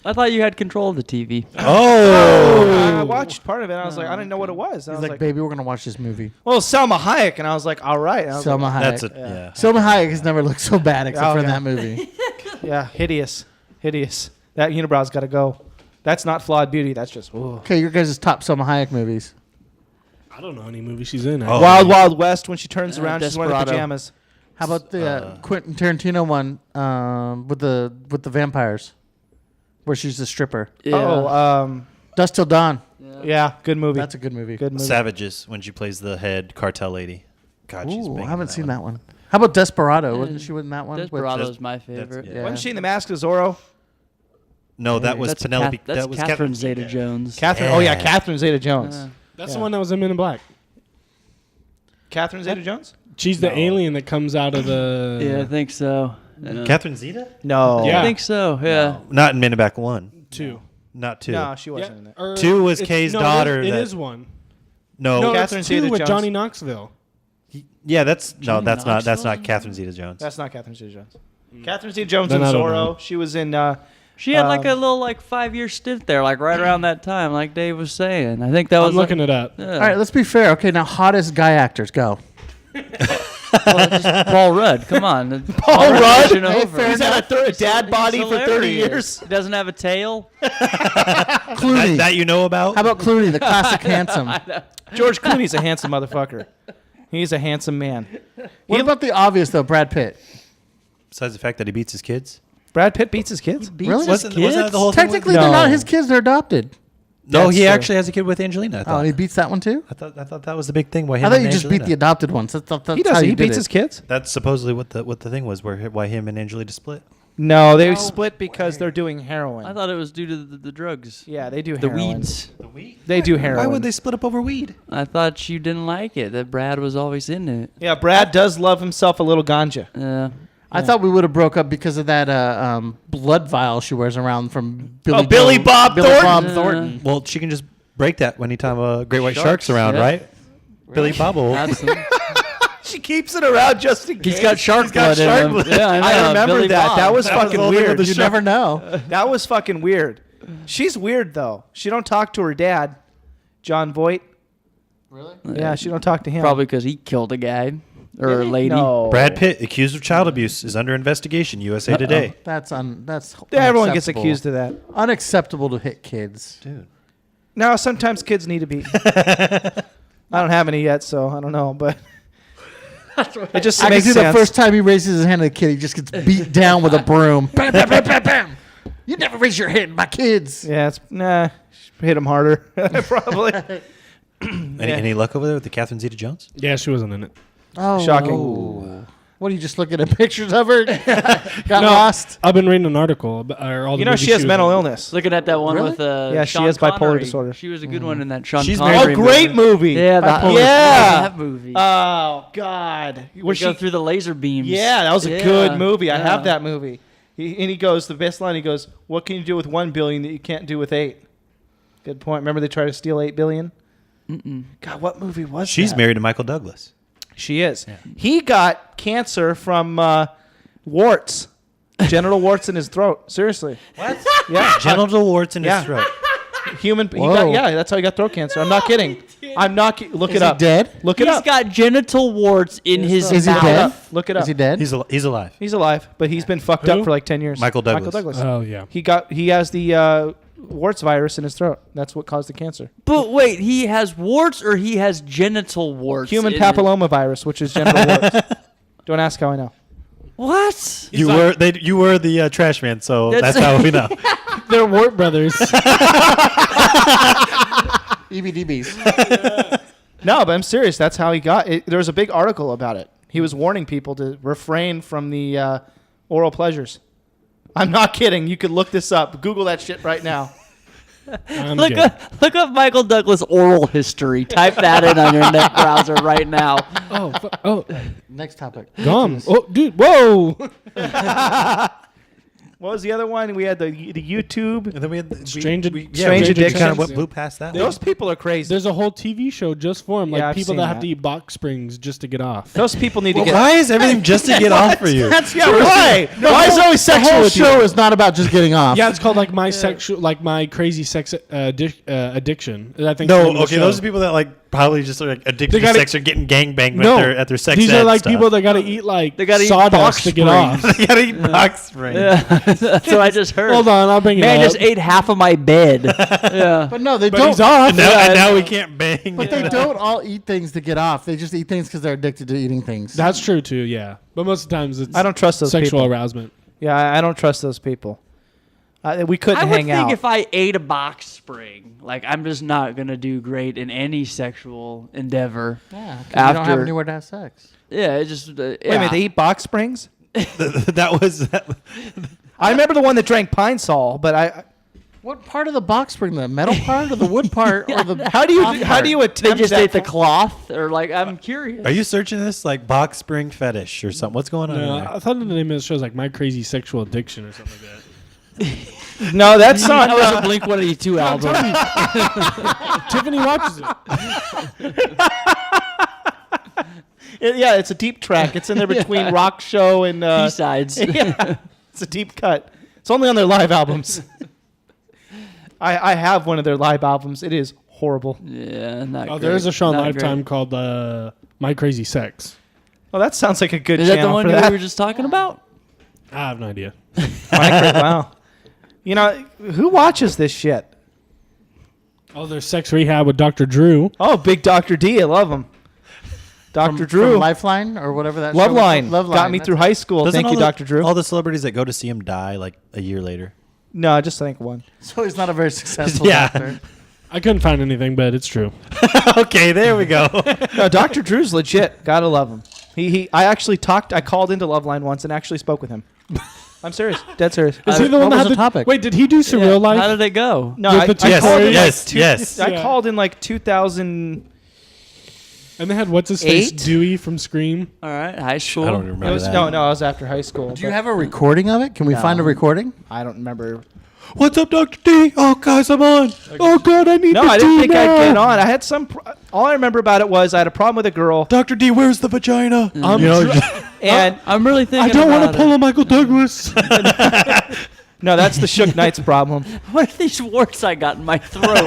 I thought you had control of the TV.
Oh.
I watched part of it. And I was like, I didn't know what it was. And I
He's
was
like, baby, we're gonna watch this movie.
well, Selma Hayek, and I was like, all right. And I was
Selma Hayek.
That's it. Yeah.
Selma Hayek has never looked so bad except
Oh,
for in
yeah.
that movie.
yeah, hideous. That unibrow's got to go. That's not flawed beauty. That's just ooh.
Okay, your guys' top Selma Hayek movies.
I don't know any movie she's in.
Oh.
Wild Wild West. When she turns around, she's wearing the
Desperado.
pajamas.
How about the Quentin Tarantino one with the vampires, where she's a stripper?
Yeah.
Oh,
Dusk Till Dawn.
yeah, good movie.
That's a good movie.
good movie.
Savages when she plays the head cartel lady. God, she's
Ooh,
big
I
in
haven't seen
one.
that one. How about Desperado? Wasn't she in that one? With-
Desperado's my favorite.
yeah.
Wasn't she in The Mask of Zorro?
No, that was
That's
Penelope.
that's
that was
Catherine Zeta-Jones.
Catherine.
Yeah.
Oh yeah, Catherine Zeta-Jones.
That's the one that was in Men in Black.
Catherine Zeta-Jones?
She's the alien that comes out of the.
Yeah, I think so. Yeah.
Catherine Zeta?
No.
Yeah.
I think so. Yeah.
Not in Men in Black 1.
2.
Not 2.
No, she
Yeah,
wasn't in it.
or
2 was
it's-
Kay's
no,
daughter
It
that-
is one.
No.
No,
Catherine
it's 2 with
Zeta-Jones.
Johnny Knoxville.
Yeah, that's
Johnny
that's not
Knoxville?
Catherine Zeta-Jones.
That's not Catherine Zeta-Jones. Catherine Zeta-Jones
Then
in
I don't
Zorro.
know.
She was in.
She had like a little 5-year stint there, like right around that time, like Dave was saying. I think that was
I'm looking it up.
Yeah.
All right, let's be fair. Okay, now hottest guy actors, go.
Well, just Paul Rudd. Come on.
Paul Rudd?
Hey, fair
He's had a dad body
He's
for 30
hilarious.
years.
He doesn't have a tail.
Clooney.
That you know about?
How about Clooney, the classic handsome?
George Clooney's a handsome motherfucker. He's a handsome man.
What about the obvious though, Brad Pitt?
Besides the fact that he beats his kids?
Brad Pitt beats his kids?
Really?
Wasn't that the whole thing?
Technically,
No.
they're not his kids; they're adopted.
No,
That's
he
true.
actually has a kid with Angelina. I
Oh,
thought.
and he beats that one too.
I thought that was the big thing. Why him
I thought
and
you just beat
Angelina.
the adopted ones. That's
He
how
doesn't.
you
He
did
beats
it.
his kids?
That's supposedly what the thing was, why him and Angelina split.
No, they split because they're doing heroin.
I thought it was due to the drugs.
Yeah, they do
The
heroin.
weeds.
The weed?
They do heroin.
Why would they split up over weed?
I thought you didn't like it, that Brad was always in it.
Yeah, Brad does love himself a little ganja.
Yeah.
I thought we would have broke up because of that blood vial she wears around from Billy,
Billy Bob Thornton?
Bob Thornton.
Well, she can just break that anytime a great white shark's
Sharks,
around,
yeah.
right? Billy Bob will.
Absolutely.
She keeps it around just in case.
He's got shark
got
blood in
shark
him.
blood.
Yeah, I know.
I remember
Billy
that.
Bob.
That was
That was
fucking
the only one
weird.
with the
You never know.
That was fucking weird. She's weird though. She don't talk to her dad, John Voight.
Really?
Yeah, she don't talk to him.
Probably because he killed a guy or a lady.
No.
Brad Pitt, accused of child abuse, is under investigation. USA Today.
That's
Everyone gets
unacceptable.
accused of that.
Unacceptable to hit kids.
Dude.
Now sometimes kids need to be. I don't have any yet, so I don't know, but it just
I can
makes
see
sense.
the first time he raises his hand at a kid, he just gets beat down with a broom. Bam, bam, bam, bam, bam. You never raise your hand at my kids.
Yeah, it's hit him harder probably.
Any luck over there with the Catherine Zeta-Jones?
Yeah, she wasn't in it.
Oh,
Shocking.
What are you just looking at pictures of her? Got lost.
I've been reading an article about all the
You know
movies
she has
was
mental
in.
illness.
Looking at that one
Really?
with
Yeah, she
Sean
has bipolar
Connery.
disorder.
She was a good one in that Sean
She's
Connery
Oh, great movie.
Yeah,
Bipolar.
that movie.
Oh God.
Where
Where
she go
she?
through the laser beams.
Yeah, that was a
Yeah,
good movie. I have
yeah.
that movie. He goes, the best line. He goes, "What can you do with 1 billion that you can't do with 8?" Good point. Remember they tried to steal 8 billion? God, what movie was
She's
that?
married to Michael Douglas.
She is. He got cancer from warts, genital warts in his throat. Seriously.
What?
Yeah.
Genital warts in
Yeah.
his throat.
Human.
Whoa.
That's how he got throat cancer. I'm not kidding. I'm not. Look
Is
it
he
up.
dead?
Look it
He's
up.
got genital warts in his
Is he
mouth.
dead?
Look it up.
Is he dead?
He's alive.
He's alive, but he's been fucked
Who?
up for like 10 years.
Michael Douglas.
Oh yeah.
He has the warts virus in his throat. That's what caused the cancer.
But wait, he has warts or he has genital warts?
Human
in
papilloma virus, which is genital warts. Don't ask how I know.
What?
You were the trash man, so that's how we know.
They're Wart brothers.
EBDBs.
No, but I'm serious. That's how he got it. There was a big article about it. He was warning people to refrain from the oral pleasures. I'm not kidding. You could look this up. Google that shit right now.
Look up Michael Douglas oral history. Type that in on your net browser right now.
Next topic.
Gum. Oh, dude. Whoa.
What was the other one? We had the YouTube.
And then we had the,
Strange
we
Addictions.
kind of what blew past that.
Those people are crazy.
There's a whole TV show just for them. Like
Yeah, I've
people
seen
that have
that.
to eat box springs just to get off.
Those people need to get.
Why is everything just to get off for you?
Why? Why is it always
The
sexual
whole
with you?
show is not about just getting off.
Yeah, it's called like my crazy sex addiction. I think.
No, okay, those are people that like probably just are like addicted
They
to
gotta-
sex or getting gangbanged
No,
at their sex.
These
ed
are like
stuff.
people that got to eat like
They gotta eat
sawdust
box
to get off.
They gotta eat box springs.
That's what I just heard.
Hold on, I'll bring it
Man
up.
just ate half of my bed. Yeah.
But no, they
But
don't.
he's off.
And now we can't bang.
But they don't all eat things to get off. They just eat things because they're addicted to eating things.
That's true too. Yeah, but most of the times it's
I don't trust those
sexual
people.
arousement.
Yeah, I don't trust those people. We couldn't
I would
hang
think
out.
if I ate a box spring, like I'm just not gonna do great in any sexual endeavor.
Yeah, 'cause you don't have
After-
anywhere to have sex.
Yeah, it just.
Wait a minute, they eat box springs?
that was.
I remember the one that drank Pine Sol, but I.
What part of the box spring? The metal part or the wood part or the
How do you
cloth part?
attempt
They just
that
ate the
for-
cloth, or like I'm curious.
Are you searching this like box spring fetish or something? What's going on?
No,
in there?
I thought the name of the show was like My Crazy Sexual Addiction or something like that.
No, that's not.
That was a Blink 182 album.
Tiffany watches it.
Yeah, it's a deep track. It's in there between Rock Show and
B-sides.
Yeah, it's a deep cut. It's only on their live albums. I have one of their live albums. It is horrible.
Yeah, not
Oh,
great.
there's a show on
Not
Lifetime
great.
called My Crazy Sex.
Well, that sounds like a good
Is that
channel
the one
for
we
that.
were just talking about?
I have no idea.
Wow. You know, who watches this shit?
Oh, there's Sex Rehab with Dr. Drew.
Oh, Big Dr. D. I love him. Dr.
From
Drew.
Lifeline or whatever that show was.
Loveline.
Loveline.
Got me through high school.
Doesn't
Thank
all
you,
the-
Dr. Drew.
All the celebrities that go to see him die like a year later.
No, just think one.
So he's not a very successful
Yeah.
actor.
I couldn't find anything, but it's true.
Okay, there we go.
No, Dr. Drew's legit. Gotta love him. I actually talked. I called into Loveline once and actually spoke with him. I'm serious. Dead serious.
Is he the
what
one that
was
had
the topic?
Wait, did he do Surreal Life?
How did it go?
No,
With
I,
the two
I
yes,
called in
yes,
like
yes.
I
Yeah.
called in like 2000.
And they had what's his face,
8?
Dewey from Scream.
All right, high school.
I don't
It
remember
was
that.
no, I was after high school.
Do you have a recording of it? Can we find a recording?
I don't remember.
What's up, Dr. D? Oh, guys, I'm on. Oh, God, I need
No,
the
I didn't
D
think
now.
I'd get on. I had some. All I remember about it was I had a problem with a girl,
Dr. D, where's the vagina? You know,
and
I'm really thinking.
I don't want
about
to pull a Michael Douglas.
no, that's the Shook Knight's problem.
What are these warts I got in my throat?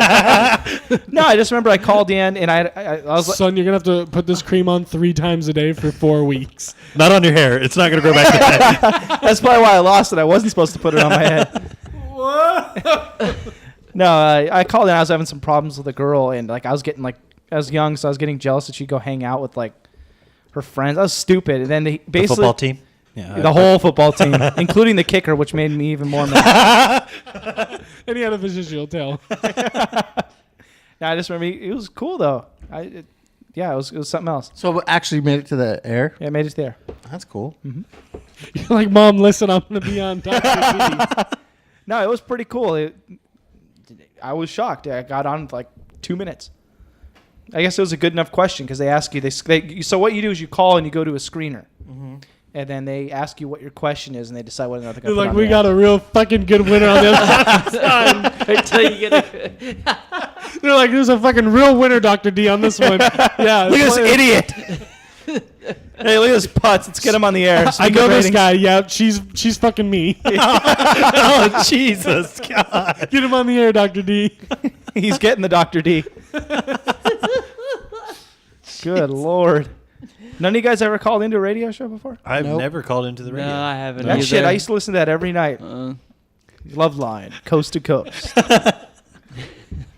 No, I just remember I called in and I was like,
Son, you're going to have to put this cream on 3 times a day for 4 weeks.
not on your hair. It's not going to grow back to that.
that's probably why I lost it. I wasn't supposed to put it on my head. No, I called in. I was having some problems with a girl, and like I was young, so I was getting jealous that she'd go hang out with like her friends. I was stupid, and then they
The
basically
football team? Yeah.
the whole football team, including the kicker, which made me even more mad.
And he had a visual tail.
No, I just remember it was cool though. It was something else.
So it actually made it to the air?
Yeah, I made it there.
That's cool.
You're like, Mom, listen, I'm going to be on Dr. D.
No, it was pretty cool. I was shocked. I got on for like 2 minutes. I guess it was a good enough question because they ask you. So what you do is you call and you go to a screener, and then they ask you what your question is, and they decide whether or not they're
They're
going to
like, we got a real fucking good winner on the other side.
Wait till you get a.
They're like, there's a fucking real winner, Dr. D, on this one. Yeah.
Look at this idiot. Hey, look at this putz. Let's get him on the air.
I know this
Ratings.
guy. Yeah, she's fucking me.
Oh, Jesus, God.
Get him on the air, Dr. D.
He's getting the Dr. D. Good Lord. None of you guys ever called into a radio show before?
I've
Nope.
never called into the radio.
No, I haven't.
That
either.
shit, I used to listen to that every night. Love line, coast to coast.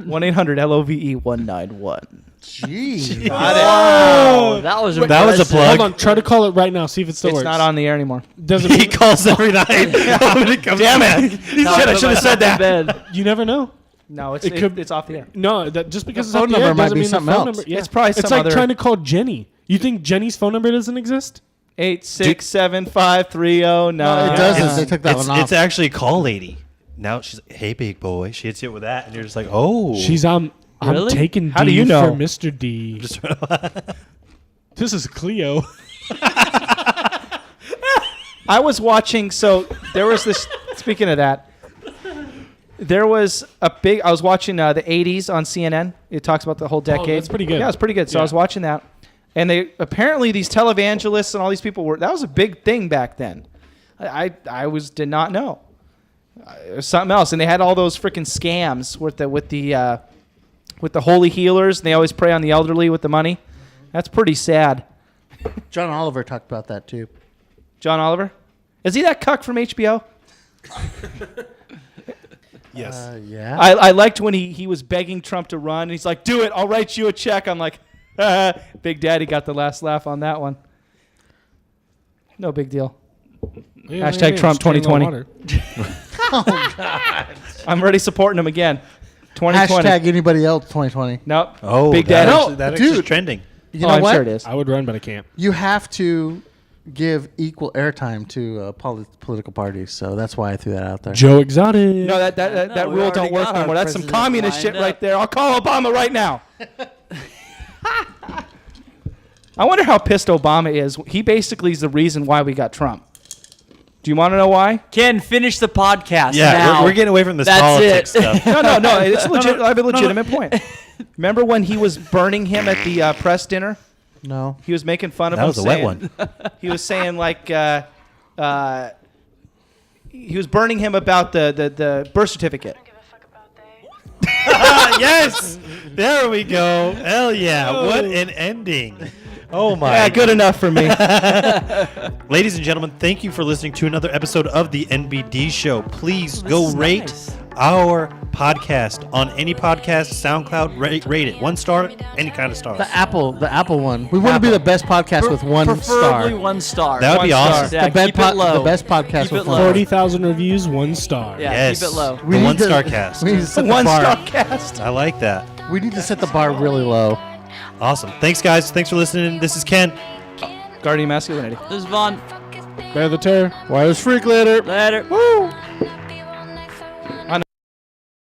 1-800-LOVE-191.
Jeez.
Oh, that was
That was a
impressive.
plug.
Hold on, try to call it right now. See if it still
It's
works.
not on the air anymore.
Doesn't
He
mean
calls every night. Damn it!
I should have said that.
Bed.
you never know.
No, it's
It's
off the air.
No, that just because
The
it's
phone
up the air
number might
doesn't
be
mean the
something
phone
else.
number. Yeah.
It's probably
It's
some
like
other-
trying to call Jenny. You think Jenny's phone number doesn't exist?
8675309.
No, it doesn't. They took that
It's,
one off.
it's actually call lady. Now she's like, hey, big boy. She hits it with that, and you're just like, oh.
She's I'm
Really?
taking
How
D
do you know?
for Mr. D. This is Cleo.
I was watching, so there was this, speaking of that, there was a big, I was watching the 80s on CNN. It talks about the whole decade.
that's pretty good.
Yeah, it's pretty good. So I
Yeah.
was watching that. And they, apparently these televangelists and all these people were, that was a big thing back then. I did not know. It was something else. And they had all those freaking scams with the holy healers. And they always prey on the elderly with the money. That's pretty sad.
John Oliver talked about that too.
John Oliver? Is he that cuck from HBO?
yes.
Yeah.
I liked when he was begging Trump to run. And he's like, do it. I'll write you a check. I'm like, Big Daddy got the last laugh on that one. No big deal.
Yeah,
Hashtag
yeah,
Trump
just drink more
2020.
water.
I'm already supporting him again. 2020.
Hashtag anybody else 2020.
Nope.
Oh,
Big
that
Daddy.
actually- that actually is
dude.
trending.
You
Oh,
know
I'm
what?
sure it is.
I would run, but I can't.
You have to give equal airtime to political parties, so that's why I threw that out there.
Joe Exotic.
No, that
No, we
rule
already
don't work
got
no
our
more. That's some
president
communist shit
lined
right
up.
there. I'll call Obama right now. I wonder how pissed Obama is. He basically is the reason why we got Trump. Do you want to know why?
Ken, finish the podcast
Yeah,
now.
we're getting away from this
That's
politics
it.
stuff.
No. It's legit. I have a legitimate point. Remember when he was burning him at the press dinner?
No.
He was making fun of
That
him.
was a wet
saying-
one.
He was saying like he was burning him about the birth certificate.
Yes, there we go. Hell yeah! What an ending. Oh my!
Yeah, good enough for me.
Ladies and gentlemen, thank you for listening to another episode of the NBD Show. Please go
is
rate
nice.
our podcast on any podcast, SoundCloud. Rate it 1 star, any kind of stars.
The Apple one. We want to be the best podcast with one
Preferably
star.
1 star.
That would be
One star.
awesome.
Yeah,
the,
keep it low.
the best podcast
Keep
with
it
one
low.
star.
40,000 reviews, 1 star.
Yeah,
Yes,
keep it low.
the 1 star cast.
We need to set the
One
bar.
star cast.
I like that.
We need to set the bar really low.
Awesome. Thanks, guys. Thanks for listening. This is Ken.
Guardian masculinity.
This is Vaughn.
Bear the tear.
Wireless freak later.
Later.
Woo!